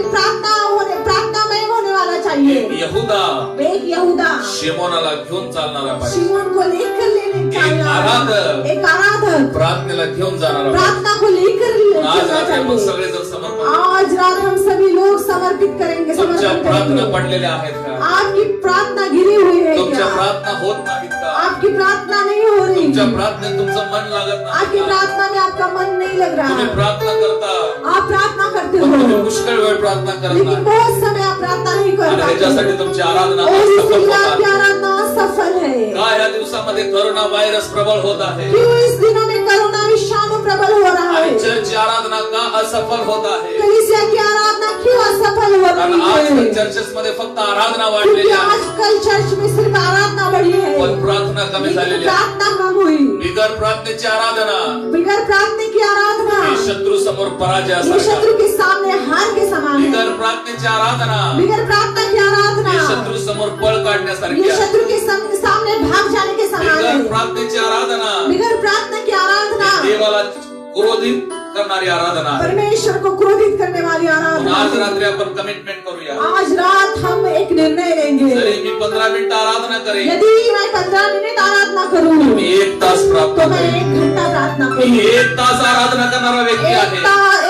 प्रार्थनामय होने वाला चाहिए. एक यहुदा एक यहूदा शिमोनाला घेऊन चालणारा पाहिजे, शिमोन को लेकर लेने एक चाहिए. आराधक एक आराधक प्रार्थनेला घेऊन जाणारा पाहिजे. प्रार्थना को लेकर आज चलना रात्री आपण चाहिए. सगळेजण समर्पण, आज रात हम सभी लोग समर्पित करेंगे. तुमच्या समर्पण प्रार्थना करेंगे. पडलेल्या आहेत का? आपकी प्रार्थना गिरी हुई है तुमच्या क्या? प्रार्थना होत नाहीत का? आपकी प्रार्थना नहीं हो रही. तुमच्या प्रार्थनेत तुमचं मन लागत आपकी नाही का? प्रार्थना में आपका मन नहीं लग रहा तुम्ही है. प्रार्थना करता आप प्रार्थना करते पण तुम्ही हो पुष्कळ वेळ प्रार्थना करत लेकिन नाही, बहुत समय आप प्रार्थना नहीं कर आणि पाते. ह्याच्यासाठी तुमची आराधना और असफल इसलिए होत आपकी आहे. आराधना असफल है. का या दिवसामध्ये कोरोना व्हायरस प्रबळ होत आहे क्यों इस दिनों में कोरोना विषाणु प्रबल हो रहा आणि है? चर्चची आराधना का असफल होत आहे? कलीसिया की आराधना क्यों असफल हो कारण रही आजकल है? चर्चेस मध्ये फक्त आराधना क्योंकि वाढलेली आहे, आजकल चर्च में सिर्फ आराधना बढ़ी है पण प्रार्थना कमी लेकिन झालेली आहे. प्रार्थना कम हुई. बिगर प्रार्थनेची आराधना बिगर प्रार्थना की आराधना ही शत्रू समोर पराजय ये असायचा. शत्रु के सामने हार के समान है. बिगर प्रार्थनेची आराधना बिगर प्रार्थना की आराधना ही शत्रू समोर पळ काढण्यासारखी ये आहे. शत्रु के सामने भाग जाने के समान बिगर है. प्रार्थनेची आराधना बिगर प्रार्थना की आराधना देवाला क्रोधित करणारी आराधना आहे. परमेश्वर को क्रोधित करने वाली म्हणून आराधना आज है. रात्री आपण कमिटमेंट करूया. आज रात हम एक निर्णय लेंगे. जरी मी 15 मिनिटं आराधना करेन, यदि मैं 15 मिनट आराधना करूं मी 1 तास तो प्रार्थना मैं करेन. 1 घंटा प्रार्थना मी करूं. 1 तास आराधना करणारा व्यक्ती आहे.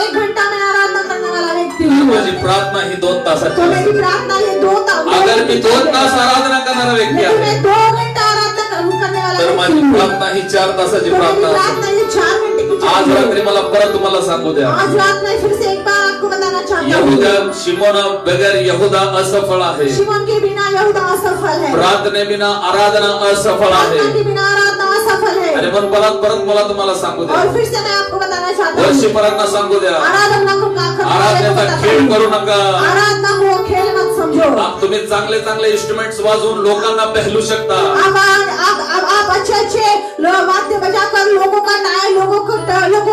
1 घंटा मैं आराधना करने वाला व्यक्ति हूँ. माझी प्रार्थना ही 2 तासाची तो मेरी आहे. प्रार्थना ये 2 अगर मी 2 तास आराधना करणारा व्यक्ती लेकिन आहे मैं 2 घंटा आराधना करने वाला तर व्यक्ति माझी हूँ. प्रार्थना ही 4 तासाची तो मेरी प्रार्थना प्रार्थना असेल. ये 4 घंटे की आज चाहिए. रात्री मला परत तुम्हाला सांगू द्या, आज रात में फिर से एक बार आपको बताना चाहता यहुदा हूँ. शिमोना बगैर यहुदा असफल आहे. शिमोन के बिना यहूदा असफल है. प्रार्थने बिना आराधना असफल आहे. प्रार्थना के बिना आराधना असफल है. आणि पण परत मला तुम्हाला सांगू द्या, और फिर से मैं आपको बताना चाहता हूँ. वर्षीपरांना सांगू द्या, आराधना को आराधनेचा खेळ करू नका. आराधना को खेल मत समझो. तुम्ही चांगले चांगले इंस्ट्रुमेंट्स वाजवून लोकांना पहलू शकता. आप अच्छे वाद्य बजाकर लोगों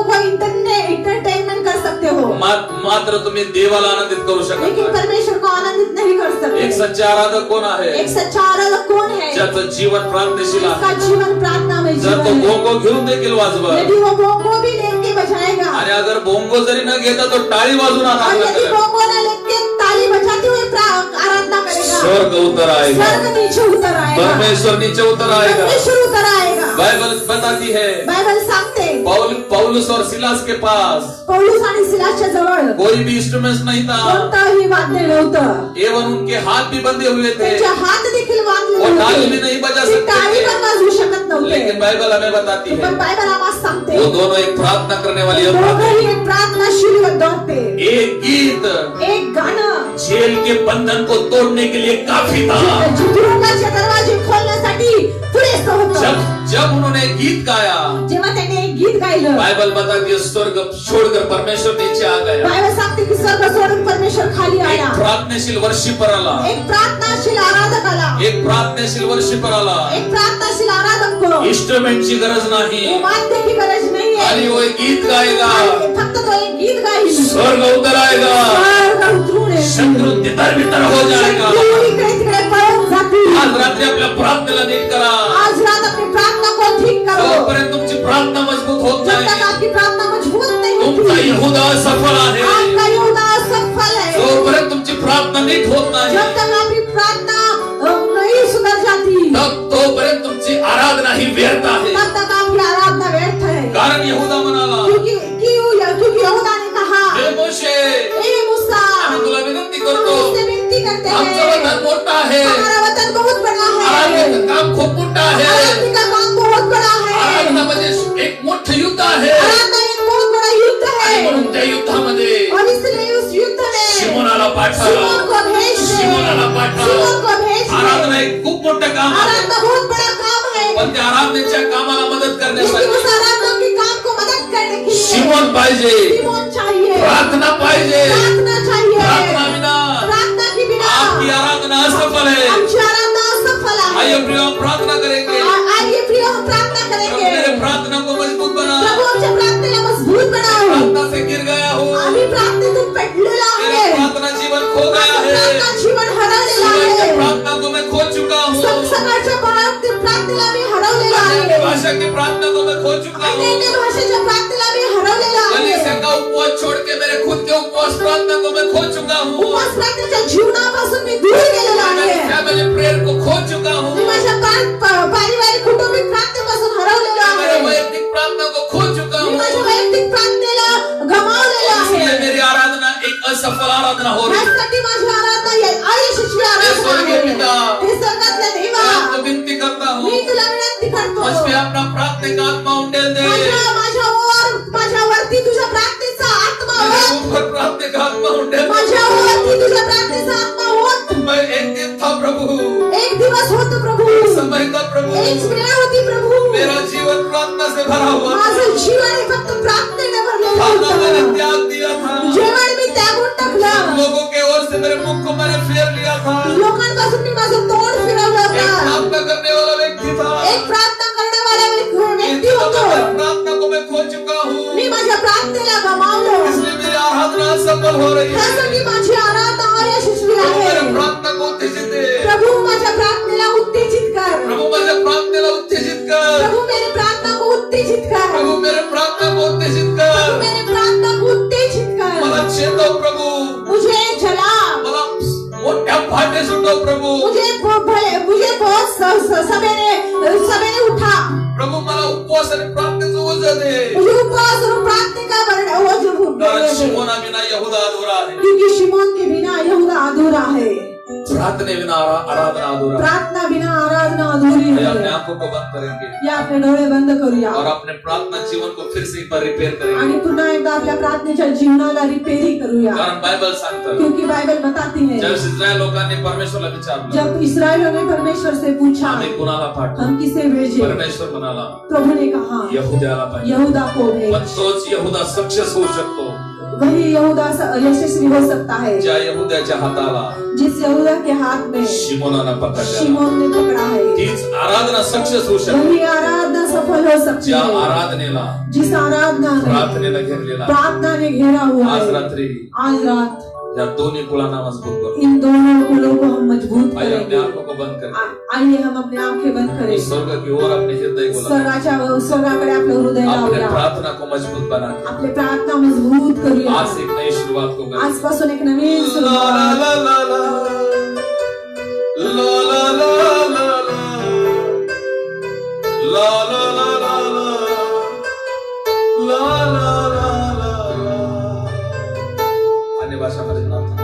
को इंटरटेनमेंट कर सकते हो. मात्र तुम्ही देवाला आनंदित करू शकत लेकिन नाही. परमेश्वर को आनंदित नहीं कर एक सकते. सच्चा आराधक कोण आहे? एक सच्चा आराधक कौन है? ज्याचं जीवन प्रार्थनेशील उसका आहे. जीवन प्रार्थना में जर तो जीवन है. भोंगो घेऊन देखील वाजवत, यदि वो बोंगो भी लेके बजाएगा आणि अगर भोंगो जरी न घेता तो टाळी वाजून और आराधना यदि करेल, बोंगो न लेके ताली बजाते हुए आराधना करेगा, स्वर्ग उतर आएगा, स्वर्ग नीचे उतर आएगा. परमेश्वर नीचे उतर आएगा. परमेश्वर उतर आएगा. बाइबल बताती है बाइबल सांगते पौलुस और सिलास के पास पौलुस आणि सिलासच्या जवळ कोई भी इंस्ट्रूमेंट्स नहीं था, कोणताही वाद्य नव्हतं. एवं उनके हाथ भी बंधे हुए थे, त्यांचे हात देखील बांधलेले वो टाळी होते. भी नहीं बजा ते सकते टाळी थे. पण वाजवू शकत नव्हते. लेकिन बाइबल हमें बताती है पण बायबल आम्हाला सांगते वो दोनों एक प्रार्थना करने वाली योद्धा थे. दोघंही एक प्रार्थनाशील योद्धा होते. एक गीत एक गाणं जेल के बंधन को तोड़ने के लिए काफी था. तुरुंगाचे दरवाजे खोलण्यासाठी पुरेसं होतं. जब उन्होंने गीत गाया, जेव्हा त्यांनी एक गीत गायलं, बाइबल बताती है स्वर्ग छोड़कर परमेश्वर नीचे आ गया. बायबल सांगते की स्वर्ग सोडून परमेश्वर खाली एक आला. प्रार्थनेशील वर्षीपर आला, एक प्रार्थनाशील आराधक आला. एक प्रार्थनेशील वर्षीपर आला. एक प्रार्थनाशील आराधक को इंस्ट्रूमेंटची गरज नाही, वाद्य की गरज नाही आणि आहे. वो एक गीत गाएगा, फक्त तो एक गीत गाईल. स्वर्ग उतर आएगा, स्वर्ग उतरून येईल. शत्रु तितर बितर हो जाएगा. शत्रू इकडे तिकडे पळून जातील. आज रात्री आपल्या प्रार्थनेला नीट करा. आज रात अपनी प्रार्थना को ठीक करो. जोपर्यंत तुमची प्रार्थना मजबूत होत जब तक नाही, आपकी प्रार्थना मजबूत नहीं तुमचा होती, यहुदा सफल आहे. आपका यहूदा असफल है. जोपर्यंत तुमची प्रार्थना नीट होत नाही, जब तक आपकी प्रार्थना नहीं सुधर जाती, तोपर्यंत तुमची आराधना ही व्यर्थ आहे. तब तक आपकी आराधना व्यर्थ है. कारण यहुदा म्हणाला, क्योंकि खूप मोठा आहे. आराधना का काम बहुत बड़ा है. आराधना म्हणजे एक मोठं युद्ध आहे. आराधना एक बहुत बड़ा युद्ध आणि है. म्हणून त्या युद्धामध्ये और इसलिए उस युद्ध में शिमोनाला पाठवा. शिमोन को भेज दे. शिमोनाला पाठवा. शिमोन को भेज दे. आराधना एक खूप मोठं काम आहे. आराधना बहुत बड़ा काम है. पण त्या आराधनेच्या कामाला मदत लेकिन करण्यासाठी उस आराधना के काम को मदद करने के लिए शिमोन पाहिजे. शिमोन चाहिए. प्रार्थना पाहिजे. प्रार्थना चाहिए. प्रार्थना विना प्रार्थना के बिना आपकी आराधना असफल है. आमची आराधना असफल आहे. आइए प्रिय हम प्रार्थना करेंगे. आइए प्रिय हम प्रार्थना प्रभु करेंगे. मेरे प्रार्थना को मजबूत बना. प्रभु आमच्या प्रार्थनेला मजबूत बनाव. प्रार्थना से गिर गया हूँ. आम्ही प्रार्थनेतून पडलेलो मेरा आहे. प्रार्थना जीवन खो गया है. प्रार्थना जीवन हरवलेलं सुबह के आहे. प्रार्थना को मैं खो चुका हूँ. सकाळच्या प्रार्थनेला मी हरवलेलो अन्य आहे. भाषा की प्रार्थना को मैं खो चुका हूँ. अन्य भाषेच्या प्रार्थनेला मी हरवलेलो कलीसिया आहे. का उपवास छोड़ के मेरे खुद के उपवास प्रार्थना को मैं खो चुका हूँ. उपवास प्रार्थनेच्या जीवनापासून मी दूर गेलेलो मेरे आहे. फैमिली प्रेयर को खो चुका हूँ. मी माझ्या पारिवारिक कौटुंबिक प्रार्थनेपासून हरवलेलो मेरे आहे. वैयक्तिक प्रार्थना को खो चुका मी हूँ. माझ्या वैयक्तिक प्रार्थनेला गमावलेलो इसलिए आहे. मेरी आराधना एक असफल आराधना हो रही है. यासाठी माझी आराधना अयशस्वी आराधना स्वर्गीय आहे. पिता, हे स्वर्गातल्या देवा, मैं आपको विनती करता हूँ. मी तुला विनंती करतो. मुझ पे अपना प्रार्थना का आत्मा उंडेल दे. माझ्यावरती तुझ्या प्रार्थनेचा आत्मा मेरे होत. ऊपर प्रार्थना का आत्मा उंडेल दे. माझ्यावरती तुझ्या प्रार्थनेचा आत्मा होत. मैं एक दिन था प्रभु. एक दिवस होतो प्रभु. समय का प्रभु. एक वेळ होती प्रभु. मेरा जीवन प्रार्थना से भरा हुआ था. माझं जीवन हे फक्त प्रार्थनेने भरलेलं खाना मैंने होतं. त्याग दिया था. जेवण मी त्यागून टाकलं. लोगों के ओर से मेरे मुख को मैंने फेर लिया था. लोकांपासून मी माझं तोंड फिरवलं एक होतं. प्रार्थना करने वाला व्यक्ति था. एक प्रार्थना करण्यावाला व्यक्ती मेरी होतो. प्रार्थना को मैं खो चुका हूँ. मी माझ्या प्रार्थनेला गमावलं. इसलिए मेरी आराधना असफल हो रही है. त्यासाठी माझी आराधना अयशस्वी प्रभु आहे. मेरे प्रार्थना को उत्तेजित दे. प्रभु माझ्या प्रार्थनेला उत्तेजित कर. प्रभु मेरे प्रार्थनेला उत्तेजित कर. प्रभु मेरे प्रार्थना को उत्तेजित कर. प्रभु मेरे प्रार्थना को उत्तेजित कर. मेरे प्रार्थना को उत्तेजित कर. मला चेतव प्रभु. मुझे जला. मला मोठ्या फाटे सुटव प्रभु. मुझे बहुत सवेरे उठा. प्रभु मला उपवास आणि प्रार्थनेचं ओझं दे. मुझे उपवास और प्रार्थना का कारण शिमोना विना यहूदा अधूरा है. क्योंकि शिमोन के बिना यहूदा अधूरा है. प्रार्थने बिना आराधना अधूरा है. प्रार्थना बिना आराधना अधूरी आइए अपने है. आंखों को बंद करेंगे या अपने डोळे बंद करूया और अपने प्रार्थना जीवन को फिर से एक बार रिपेयर करेंगे. आणि पुन्हा एकदा आपल्या प्रार्थनेच्या जीवनाला रिपेरी करूया. कारण बायबल सांगतं क्योंकि बाइबल बताती है ज्यावेळेस इस्रायल लोकांनी परमेश्वरला विचारलं जब इस्राएलियों ने परमेश्वर से पूछा आम्ही कुणाला पाठवू. हम किसे भेजे, परमेश्वर म्हणाला प्रभु ने कहा यहुद्याला पाहिजे. यहूदा को पण भेज. तोच यहुदा सक्सेस होऊ शकतो वही यहूदा यशस्वी हो सकता है ज्या यहुद्याच्या हाताला जिस यहूदा के हाथ में शिमोनानं पकडला. शिमोन ने पकड़ा है. तीच आराधना सक्सेस होऊ शकते वही आराधना सफल हो सकती ज्या है आराधनेला जिस आराधना में प्रार्थनेला घेरलेला. प्रार्थना ने घेरा हुआ आज है. रात्री आज रात या दोन्ही कुळांना मजबूत करू. इन दोनों कुलों को हम मजबूत आइए अपने करेंगे. आंखों को बंद करें. आइए हम अपने आंखें बंद करें. स्वर्ग की ओर अपने हृदय को लगाएं. स्वर्गाकडे आपलं हृदय अपने लावूया. प्रार्थना को मजबूत बना के आपली प्रार्थना मजबूत करूया. आज एक नई शुरुआत को करें. आजपासून एक नवीन ला सुरुवात. ला ला ला ला ला ला ला ला ला ला ला ला ला ला ला. अन्य भाषामध्ये प्रार्थना.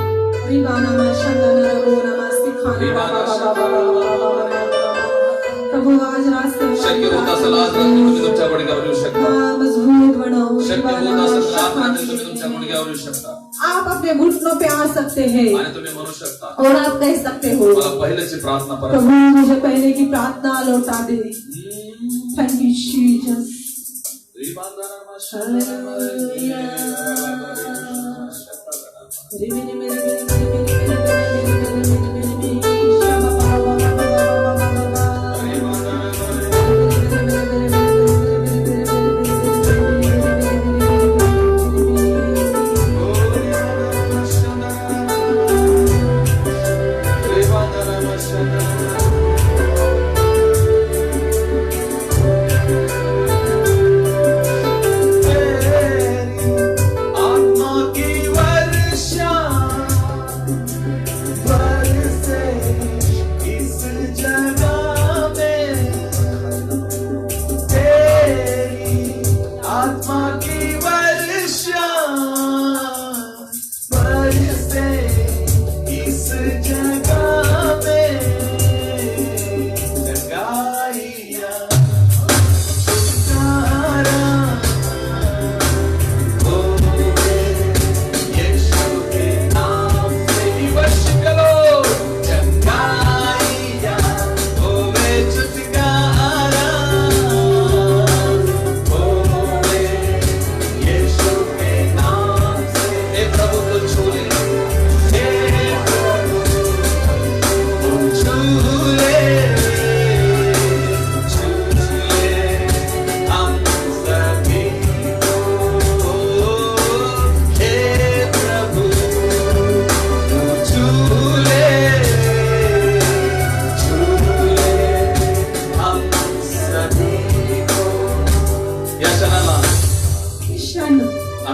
प्रभु आज रास्ते शक्य होत असेल आज रात्री तुम्ही तुमच्या गुडघ्यावर येऊ शकता. मजबूत बनव. शक्य होत असेल आज रात्री तुम्ही तुमच्या गुडघ्यावर येऊ शकता आप अपने घुटनों पे आ सकते हैं आणि तुम्ही म्हणू शकता और आप कह सकते हो मला पहिल्याची प्रार्थना परत. प्रभु मुझे पहले की प्रार्थना लौटा दे. Thank you Jesus. God.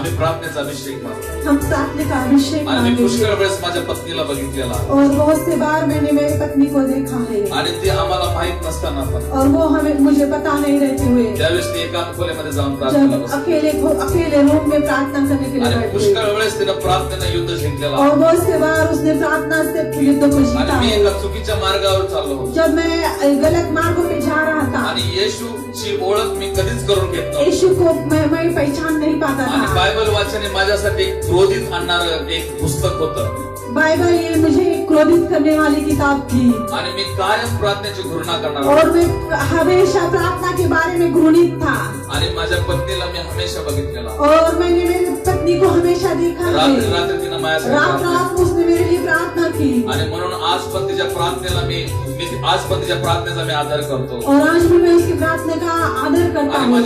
आम्ही प्रार्थनेचा अभिषेक मागतो हम प्रार्थना का अभिषेक आणि मी मांगेंगे। पुष्कळ वेळेस माझ्या पत्नीला बघितलेला आहे. और बहुत से बार मैंने मेरी पत्नी को देखा है आणि ते आम्हाला माहित नसताना पण और वो हमें मुझे पता नहीं रहते हुए त्यावेळेस ती एकांत खोलीमध्ये जाऊन प्रार्थना जब बसते अकेले रूम में प्रार्थना करने के लिए आणि बैठे पुष्कळ वेळेस तिनं प्रार्थनेनं युद्ध जिंकलेला आहे. और बहुत से बार उसने प्रार्थना से युद्ध को जीता आणि मी है। एका चुकीच्या मार्गावर चाललो होतो जब मैं गलत मार्गों पे जा रहा था आणि येशूची ओळख मी कधीच करून घेत नव्हतो यीशु को मैं पहचान नहीं पाता आणि था। बायबल वाचन हे माझ्यासाठी एक क्रोधित आणणारं एक पुस्तक होतं बाइबल ये मुझे क्रोधित करने वाली किताब थी आणि मी कायम प्रार्थनेची घृणा करणार और होतो. मैं हमेशा प्रार्थना के बारे में घृणित था आणि माझ्या पत्नीला मी हमेशा बघितलेला और मैंने मेरी पत्नी को हमेशा देखा है। रात्री रात्री तिनं माझ्यासाठी रात प्रार्थना रात में उसने मेरे लिए प्रार्थना की आणि म्हणून आज पण तिच्या प्रार्थनेला मी आज पण तिच्या प्रार्थनेचा मी आदर करतो और आज भी मैं उसकी प्रार्थना का आदर करता आणि हूँ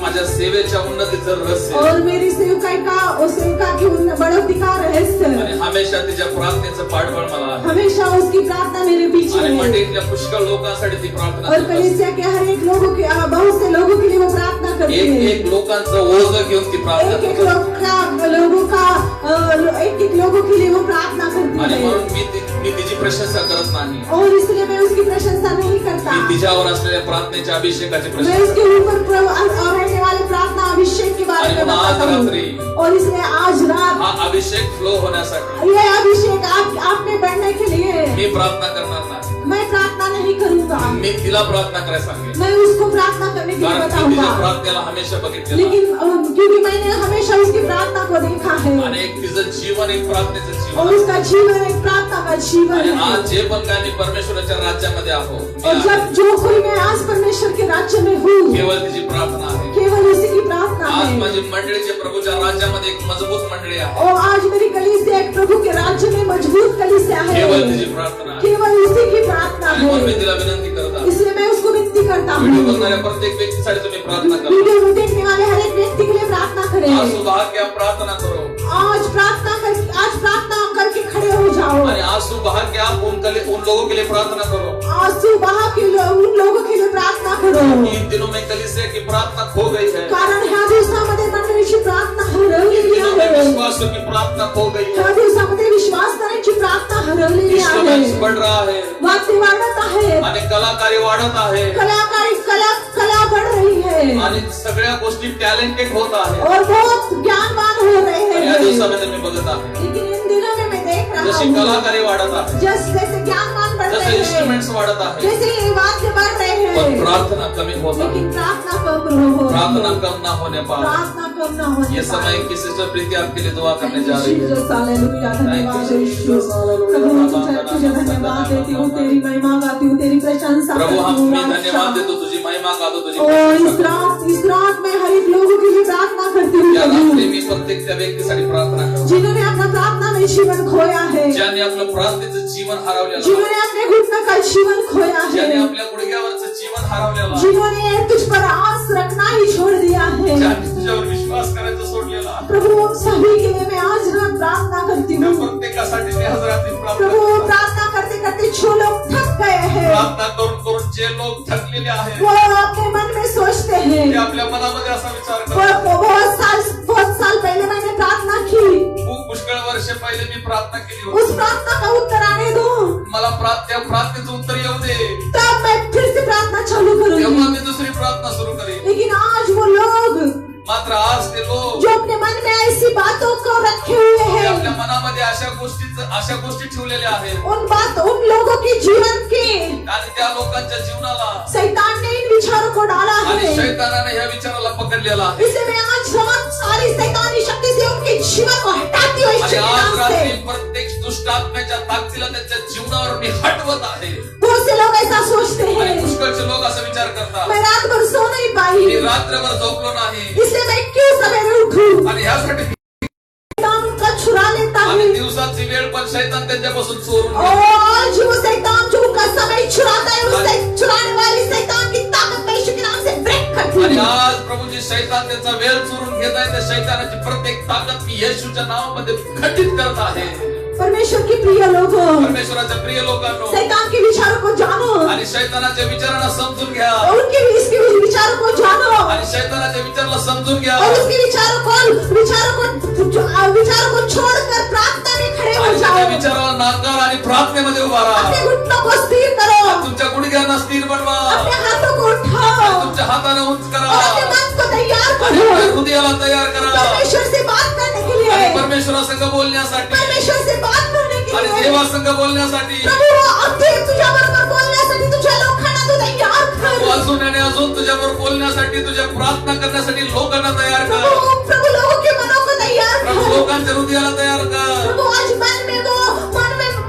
माझ्या सेवेच्या उन्नतीचं रहस्य और मेरी सेवकाई का और सेवका की बढ़ोतरी का रहस्य आणि हमेशा तिच्या प्रार्थनेचं पाठबळ मला आहे. हमेशा उसकी प्रार्थना मेरे पीछे आणि है मंडळीतल्या पुष्कळ लोकांसाठी ती प्रार्थना और करत असते. कलीसिया के हर एक लोगों के बहुत से लोगों के लिए वो प्रार्थना करती एक है। एक लोकांचं ओझ घेऊन ती प्रार्थना एक एक करत असते. लोगों के लिए वो प्रार्थना करती आणि है म्हणून मी तिची प्रशंसा करत नाही. और इसलिए मैं उसकी प्रशंसा नहीं करता। मी तिच्यावर असलेल्या प्रार्थनेच्या अभिषेकाची मैं प्रशंसा उसके ऊपर और रहने वाले प्रार्थना अभिषेक के बारे में आणि आज बताता हूँ रात्री और इसलिए आज रात हा अभिषेक फ्लो होण्यासाठी ये अभिषेक आप में बढ़ने के लिए मी प्रार्थना करणार नाही. मैं प्रार्थना नहीं करूंगा, मी तिला प्रार्थना करायला सांगेन मैं उसको प्रार्थना करने के लिए कारण मी तिच्या बताऊंगा। प्रार्थनेला हमेशा बघितलेलं आहे. लेकिन क्योंकि मैंने हमेशा उसकी प्रार्थना को देखा है आणि एक तिचं जीवन एक प्रार्थनेचं और जीवन आहे. उसका जीवन एक प्रार्थना का जीवन आणि है। आज जे पण काय मी परमेश्वराच्या राज्यामध्ये आहो मी और आहे. जब जो कोई मैं आज परमेश्वर के राज्य में हूँ केवळ तिची प्रार्थना आहे. केवल उसी की प्रार्थना आज है। माझी मंडळी जे प्रभूच्या राज्यामध्ये एक मजबूत मंडळी आहे और आज मेरी कलीसिया एक प्रभु के राज्य में मजबूत कलीसिया है। केवळ तिची प्रार्थना आहे. केवल उसी की प्रार्थना आणि म्हणून मी है। तिला विनंती करत आहे. इसलिए मैं उसको विनती करता व्हिडिओ हूँ बघणाऱ्या प्रत्येक व्यक्तीसाठी तुम्ही प्रार्थना करा. वीडियो में देखने वाले हर एक व्यक्ति के लिए प्रार्थना करें। आंसू बहा के आप प्रार्थना करो आज प्रार्थना करके खड़े हो जाओ। आणि आंसू बहा के आप उन लोगों के लिए प्रार्थना करो. आंसू बहा के उन लोगों के लिए प्रार्थना करो इन दिनों में कलीसिया की प्रार्थना खो गई है. कारण ह्या दिवसामध्ये मंडळीची प्रार्थना इन हरवलेली दिनों में आहे। विश्वासों की प्रार्थना खो गई है. ह्या दिवसामध्ये विश्वास करण्याची प्रार्थना हरवलेली इंस्ट्रुमेंट्स आहे। बढ़ रहा है वाद्य वाढत आहे, आणि कलाकारी वाढत आहे कला बढ़ रही है आणि सगळ्या गोष्टी टॅलेंटेड होत आहे. और बहुत ज्ञानवान हो रहे या हैं। दिवसामध्ये मी बघत आहे लेकिन इन दिनों में मैं देख रहा जशी हूँ कलाकारी वाढत आहे जैसे ज्ञानवान बढ़ जसे रहे हैं, इंस्ट्रुमेंट्स वाढत आहे जैसे ये वाद्य बढ़ रहे पण हैं, प्रार्थना कमी होत आहे. लेकिन प्रार्थना कम हो प्रार्थना कम ना होने पाए. प्रार्थना कम न होने ये समय की सिस्टर प्रीति आपके लिए दुआ करने जा रही है. हालेलुया, धन्यवाद यीशु। प्रभु तुझे धन्यवाद देती हूँ, तेरी महिमा गाती हूँ, तेरी प्रशंसा प्रभु करती हम हूँ, मी बादशाह। धन्यवाद देतो तुझी महिमा गातो तुझी और प्रशंसा करतो. इस रात में हर एक लोगों के लिए प्रार्थना करती हूँ या प्रभु, रात्री मी प्रत्येक त्या व्यक्तीसाठी प्रार्थना करतो जिन्होंने अपना प्रार्थना में जीवन खोया है, ज्याने आपलं प्रार्थनेचं जीवन हरवलेलं आहे. जिन्होंने अपने घुटनों का जीवन खोया ज्याने है, आपल्या गुडघ्यावरचं जीवन हरवलेलं आहे. जिन्होंने तुझ पर आस रखना ही छोड़ दिया है, ज्याने तुझ्यावर विश्वास करायचं सोडलेलं आहे. प्रभु उन सभी के लिए मैं आज रात प्रार्थना करती त्या हूँ। प्रत्येकासाठी मी आज रात्री प्रार्थना प्रभु करतो. प्रार्थना करते करते जो लोग थक गए हैं, प्रार्थना करून करून जे लोक थकलेले आहेत वो अपने मन में सोचते हैं, ते आपल्या मनामध्ये असा विचार करतात बहुत साल पहले मैंने प्रार्थना की, खूप पुष्कळ वर्ष पहिले मी प्रार्थना केली होती. उस प्रार्थना का उत्तर आने दो, मला त्या प्रार्थनेचं उत्तर येऊ दे तब मैं फिर से प्रार्थना चालू तेव्हा करूंगी। मी दुसरी प्रार्थना सुरू करेन. लेकिन आज वो लोग मात्र आज ते लोक जो अपने मन में ऐसी बातों को रखे हुए ते आपल्या हैं, मनामध्ये अशा गोष्टी ठेवलेल्या आहेत उन लोगों के जीवन के आणि त्या लोकांच्या जीवनाला शैतान ने इन विचारों को डाला आणि है। शैतानाने ह्या विचाराला पकडलेला आहे. इसलिए मैं आज रात सारी शैतानी शक्ति से उनके जीवन को हटाती हूँ आणि यीशु के आज नाम रात्री से। प्रत्येक दुष्टात्म्याच्या ताकदीला त्यांच्या जीवनावर मी हटवत आहे. बहुत से लोग ऐसा सोचते आणि हैं, पुष्कळचे लोक असा विचार करतात मैं रात भर सो नहीं मी पाई, रात्रभर झोपलो नाही इसलिए मैं क्यों सवेरे उठूं? आणि ह्यासाठी शैतान उनका छुरा लेता आणि है दिवसाची वेळ पण शैतान त्यांच्यापासून चोरून और घेतो. आज वो शैतान जो उनका समय छुराता है, उस छुराने वाली शैतान की ताकत मैं यीशु के नाम से ब्रेक करती आणि हूँ। आज प्रभूजी शैतान त्यांचा वेळ चोरून घेत आहे त्या शैतानाची प्रत्येक ताकद मी येशूच्या नावामध्ये खंडित करत आहे. परमेश्वर के प्रिय लोगों, परमेश्वराच्या प्रिय लोकांनो, शैतान के विचारों को जानो आणि शैतानाच्या विचारांना समजून घ्या, और इसके विचारों को जानो आणि शैतानाच्या विचाराला समजून घ्या, और उसके विचारों को छोड़कर प्रार्थना में खड़े हो आणि जाओ। त्याच्या विचाराला नाकार आणि प्रार्थनेमध्ये उभा अपने राहा। घुटनों को स्थिर करो, तुमच्या गुडघ्यांना स्थिर बनवा, अपने हाथों को आणि उठाओ तुमच्या हाताने उंच और अपने करा, मन को तैयार आणि करो आपल्या हृदयाला तयार करा, परमेश्वर से बात करने के आणि लिए, परमेश्वरासंग बोलण्यासाठी, परमेश्वर से बात करने के आणि लिए। देवासंग बोलण्यासाठी। प्रभु अगदी तुझ्या बरोबर बोलण्यासाठी तुझ्या लोकांना तू तयार तू कर। अजून आणि अजून तुझ्याबरोबर बोलण्यासाठी, तुझ्या प्रार्थना करण्यासाठी लोकांना तयार कर। प्रभु लोगों के मनों को तैयार प्रभू कर। लोकांच्या हृदयाला तयार कर। प्रभु आज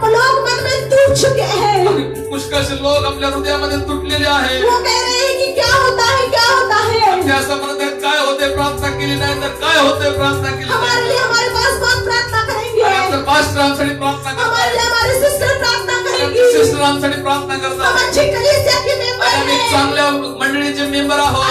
लोग मन में टूट चुके हैं। आणि पुष्कळसे लोक आपल्या हृदयामध्ये तुटलेले आहेत। वो कह रहे हैं कि क्या होता है, क्या होता है। ते असं म्हणत आहेत, काय होते प्रार्थना केली नाही तर काय होते प्रार्थना केली हमारे नाही। लिए हमारे पास कौन प्रार्थना करेंगे? आणि आमच्या पास्टरांसाठी प्रार्थना हमारे करतात, लिए हमारे सिस्टर प्रार्थना आमच्या करेंगी। सिस्टरांसाठी प्रार्थना हम करतात, अच्छी कलीसिया के मेंबर आणि आम्ही हैं। चांगल्या मंडळीचे मेंबर आहोत।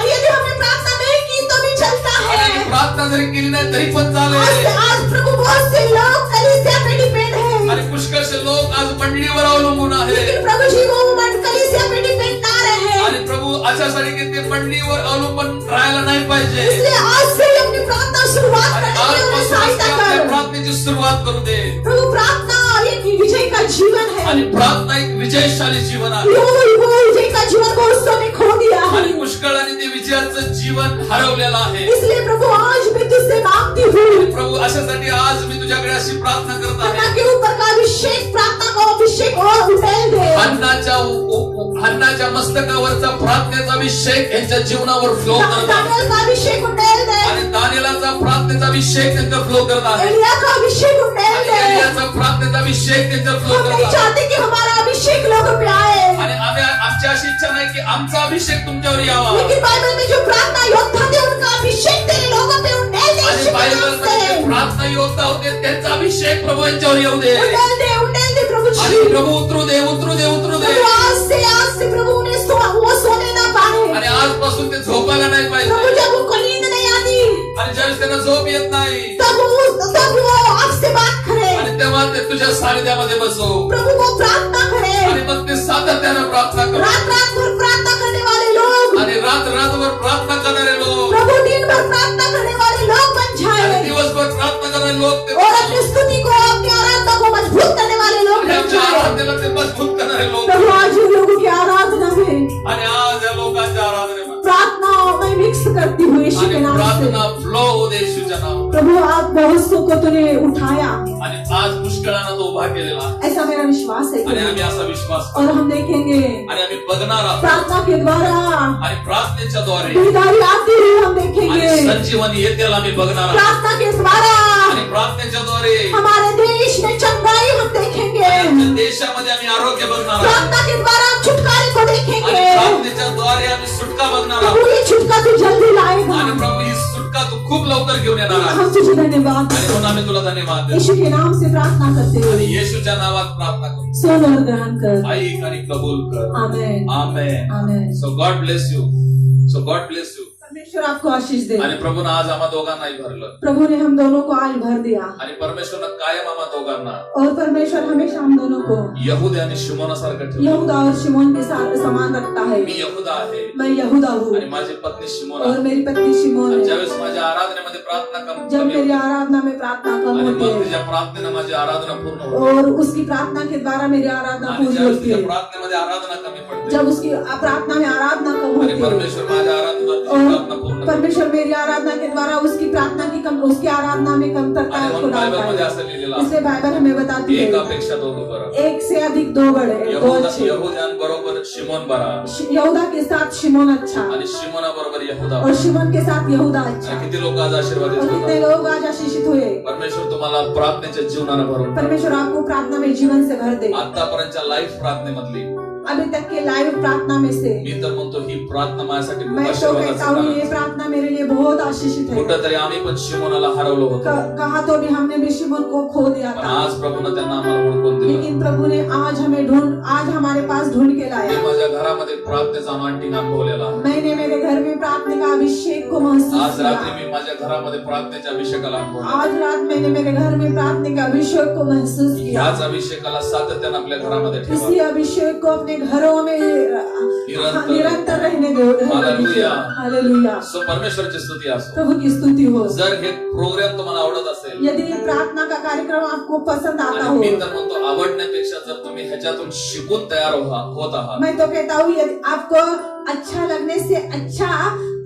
यदि हमने प्रार्थना नहीं की तो भी चलता आणि है। आम्ही प्रार्थना जरी केली नाही तरी पण चालेल। आज प्रभु बहुत से लोग कलीसिया पे डिपेंड है, आणि पुष्कळसे लोक आज मंडळीवर अवलंबून आहेत। लेकिन प्रभु जी वो कलीसिया पे डिपेंड ना रहे। आणि प्रभू अशासाठी की ते मंडळीवर अवलंबून राहायला नाही पाहिजे। इसलिए आज से ही अपनी प्रार्थना शुरुआत आणि करने की उन्हें आजपासूनच सहायता ते आपल्या कर। प्रार्थनेची सुरुवात करू दे। प्रभु प्रार्थना एक विजय का जीवन है। आणि प्रार्थना एक विजयशाली जीवन आहे। वो विजय का जीवन को उसने खो दिया है। आणि पुष्कळ आणि ते विजयाचं जीवन हरवलेलं आहे। इसलिए प्रभु आज मैं तुझसे मांगती हूँ, प्रभू अशासाठी आज मी तुझ्याकडे अशी प्रार्थना करत प्रार्थना आहे। के ऊपर का अभिषेक, प्रार्थना का अभिषेक और उठेल दे। हन्नाच्या मस्तकावरचा प्रार्थनेचा अभिषेक यांच्या जीवनावर फ्लो करत आहे। दानियल का अभिषेक उठेल दे। आणि दानिएलाचा प्रार्थनेचा अभिषेक त्यांचा फ्लो करत आहे। एलिया का अभिषेक उठेल आणि दे। एलियाचा प्रार्थनेचा अभिषेक त्यांचा फ्लो हम करत नहीं आहे। चाहते कि हमारा अभिषेक लोगों पे आए, आणि आमची अशी इच्छा नाही की आमचा अभिषेक तुमच्यावर यावा। लेकिन बाइबल में जो प्रार्थना योद्धा थे उनका अभिषेक तेरे लोगों पे उठेल दे। आणि यीशु के नाम बायबलमध्ये जे से प्रार्थना योद्धा होते त्यांचा अभिषेक प्रभू यांच्यावर येऊ दे। उठेल दे प्रभु आणि जी। प्रभू उतरू दे, उतरू दे, उतरू दे। प्रभु आज से प्रभु उन्हें वो सोने ना पाए। आणि आजपासून ते झोपायला नाही प्रभु पाहिजे। जब उनको नींद नहीं आती आणि ज्यावेळेस त्यांना झोप येत नाही, तब वो आपसे बात करे। आणि तेव्हा ते तुझ्या सानिध्यामध्ये बसो, प्रभु वो प्रार्थना करे। आणि मग ते सातत्यानं प्रार्थना करो। रात रात भर प्रार्थना करने वाले लोग, आणि रात्रभर प्रार्थना करणारे लोक, प्रभु दिन भर प्रार्थना करने वाले लोग बन आणि जाए दिवसभर प्रार्थना करणारे लोक ते और अपनी स्तुति को, अपनी आराधना को मजबूत करने वाले लोग आणि बन आमच्या जाए। आराधनेला ते मजबूत करणारे लोक। प्रभु आज इन लोगों की आराधना में आणि आज या लोकांच्या आराधनेमध्ये प्रार्थना में मिक्स करती हुई यीशु के आणि नाम से। प्रार्थना फ्लो होऊ दे येशूच्या नावात। प्रभु आप बहुत सो को तूने उठाया, आणि आज पुष्कळांना तो उभा केलेला आहे। ऐसा मेरा विश्वास है। आणि आम्ही असा विश्वास करतो, और हम देखेंगे आणि आम्ही बघणार आहोत, प्रार्थना के द्वारा आणि प्रार्थनेच्या द्वारे बीमारी आती हुई हम आणि देखेंगे। संजीवनी येतेल आम्ही बघणार आहोत, प्रार्थना के द्वारा आणि प्रार्थनेच्या द्वारे हमारे देश में चंगाई हम देखेंगे। आमच्या देशामध्ये आम्ही आरोग्य बघणार आहोत, प्रार्थना के द्वारा हम छुटकारे को आणि देखेंगे। प्रार्थनेच्या द्वारे आम्ही सुटका बघणार प्रभु आहोत, ये छुटका तू जल्दी लाएगा। आणि प्रभू ही सुटका तू खूप लवकर घेऊन येणार आहे। हम तुझे धन्यवाद आणि म्हणून आम्ही तुला धन्यवाद देतो, यीशु के नाम से प्रार्थना करते आणि हुए येशूच्या नावात प्रार्थना करतो। सुन और ग्रहण कर। ऐक आणि कबूल कर। आमेन आमेन। आमेन। So God bless you, so God bless you. परमेश्वर आपको आशीष दे। आणि प्रभूनं आज आम्हा दोघांनाही भरलं, प्रभु ने हम दोनों को आज भर दिया आणि परमेश्वरनं कायम आम्हा दोघांना और परमेश्वर हमेशा हम दोनों को यहूदा आणि शिमोनासारखं ठेवलं। यहूदा और शिमोन के साथ समान रखता है। मी यहूदा आहे, मैं यहूदा हूँ आणि माझी पत्नी शिमोना और आहे। मेरी पत्नी शिमोन आणि है। ज्यावेळेस माझ्या आराधनेमध्ये प्रार्थना जब कमी मेरी होती, आराधना में प्रार्थना कम आणि होती मग है तिच्या प्रार्थनेनं माझी आराधना पूर्ण होते, और उसकी प्रार्थना के द्वारा मेरी आराधना आणि पूरी ज्यावेळेस होती तिच्या है। प्रार्थनेमध्ये आराधना कमी पडते, जब उसकी प्रार्थना में आराधना कम आणि होती है परमेश्वर माझ्या आराधना और पूर्ण करतो। परमेश्वर मेरी आराधना के द्वारा उसकी प्रार्थना की कम, उसकी आराधना में कमतरता आणि उसको म्हणून डालता बायबलमध्ये है। असं लिहिलेलं इसलिए आहे, बाइबल हमें बताती है एक अपेक्षा दोघं बरं। एक से अधिक दो बड़े, दो अच्छे। यहूद्यांबरोबर शिमोन बरा, यहूदा के साथ शिमोन अच्छा आणि शिमोना बरोबर यहूदा और शिमोन के साथ यहूदा आणि अच्छा। किती लोक आज आशीर्वादित और कितने होतात। लोग आज आशीषित हुए। परमेश्वर तुम्हाला प्रार्थनेच्या जीवनानं भरून परमेश्वर आपको प्रार्थना में जीवन से भर दे। आतापर्यंतच्या लाईफ प्रार्थनेमधली अभी तक के लाइव प्रार्थना में से मी तर म्हणतो ही प्रार्थना माझ्यासाठी खूप मैं तो आशीर्वादाचं कहता हूँ ये कारण. प्रार्थना मेरे लिए बहुत आशीषित है। कुठंतरी आम्ही पण शिमोनाला हरवलो होतो, कहा तो भी हमने भी शिमोन को खो दिया पण था, आज प्रभूनं त्यांना आम्हाला हुडकून दिलं. लेकिन प्रभु ने आज हमारे पास ढूंढ के मी लाया। माझ्या घरामध्ये प्रार्थनेचा अनांटिंग अनुभवलेला आहे. मैंने मेरे घर में प्रार्थना का अभिषेक को महसूस आज रात्री किया। मी माझ्या घरामध्ये प्रार्थनेच्या अभिषेकाला अनुभवला. आज रात मैंने मेरे घर में प्रार्थना का अभिषेक को महसूस किया। ह्याच अभिषेकाला सातत्याने आपल्या घरामध्ये ठेवा. इसी अभिषेक को अपने घरों में निरंतर रहने दो। हालेलुया. हालेलुया। सो परमेश्वराची स्तुती असो. प्रभु की स्तुति हो। जर हे प्रोग्राम तुम्हाला आवडत असेल, यदि प्रार्थना का कार्यक्रम आपको पसंद आता आणि हो, मी तर म्हणतो आवडण्यापेक्षा जर तुम्ही ह्याच्यातून शिकून तयार होत आहात, मैं तो कहता हूँ यदि आपको अच्छा लगने से अच्छा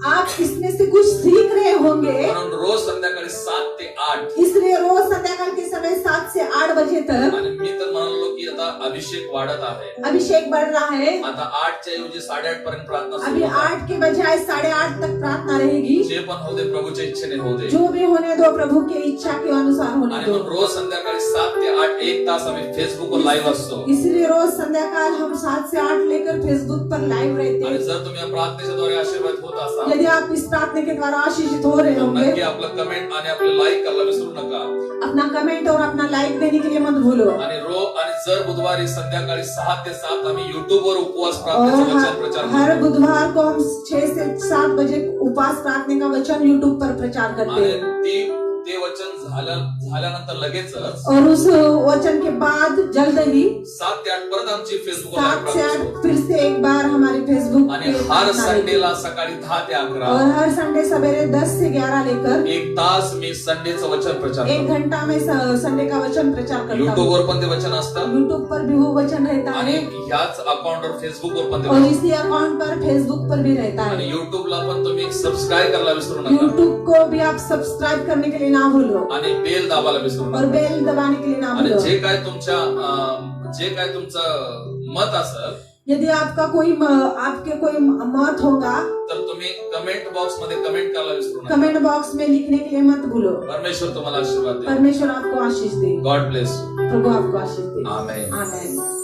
आप इसमें से कुछ सीख रहे होंगे, म्हणून रोज संध्याकाळी 7 ते 8 इसलिए रोज संध्याकाळ के समय 7 से 8 बजे तक आणि मी तर म्हणालो की आता अभिषेक वाढत आहे. अभिषेक बढ़ रहा है। आता 8 च्या ऐवजी 8:30 पर्यंत प्रार्थना अभी सुरू आहे. 8 के बजाय 8:30 तक प्रार्थना रहेगी। जे पण होऊ दे प्रभूच्या इच्छेने होऊ दे. जो भी होने दो प्रभु की इच्छा के अनुसार होने आणि दो। मग रोज संध्याकाळी 7 ते 8 एक तास आम्ही फेसबुकवर लाईव्ह असतो. इसलिए रोज संध्याकाळ हम 7 से 8 लेकर फेसबुक पर लाइव रहते आणि हैं। जर तुम्ही या प्रार्थनेच्या द्वारे आशीर्वाद होत असाल यदि आप इस प्रार्थना के द्वारा आशीषित हो रहे तर होंगे, नक्की आपलं कमेंट आणि आपलं लाईक करायला विसरू नका. अपना कमेंट और अपना लाइक देने के लिए मत भूलो। आणि जर बुधवारी संध्याकाळी 6 ते 7 आम्ही YouTube वर उपवास और प्रार्थनेचा वचन प्रचार हर करतो. बुधवार को हम 6 से 7 बजे उपवास प्रार्थना का वचन यूट्यूब पर प्रचार करते आणि हैं। ते वचन झाल्यानंतर लगेचच और उस वचन के बाद जल्द ही 7 ते 8 परत आमची फेसबुक 7 से 8 फिर से एक बार हमारे फेसबुक आणि पे हर प्रार्थना रहेगी। संडेला सकाळी 10 ते 11 और हर संडे सवेरे 10 से 11 लेकर एक तास मी संडेचं वचन प्रचार 1 करतो. घंटा में संडे का वचन प्रचार करता YouTube हूँ। वर पण ते वचन असतं यूट्यूब पर भी वो वचन रहता आणि है ह्याच अकाउंटवर फेसबुकवर पण ते और वचन. इसी अकाउंट पर फेसबुक पर भी रहता आणि है। युट्यूबला पण तुम्ही सबस्क्राईब करायला विसरू नका यूट्यूब को भी आप सब्सक्राइब करने के लिए ना भूलो आणि बेल दाबायला विसरू और नका. बेल दबाने के लिए ना आणि भूलो। जे काय तुमचं मत असेल यदि आपके कोई मत होगा तर तुम्ही कमेंट बॉक्स मध्ये कमेंट करायला विसरू नका. कमेंट बॉक्स में लिखने के लिए मत भूलो। परमेश्वर तुम्हाला आशीर्वाद दे. परमेश्वर आपको आशीष दे। God bless. प्रभु आपको आशीष दे। आमेन. आमेन।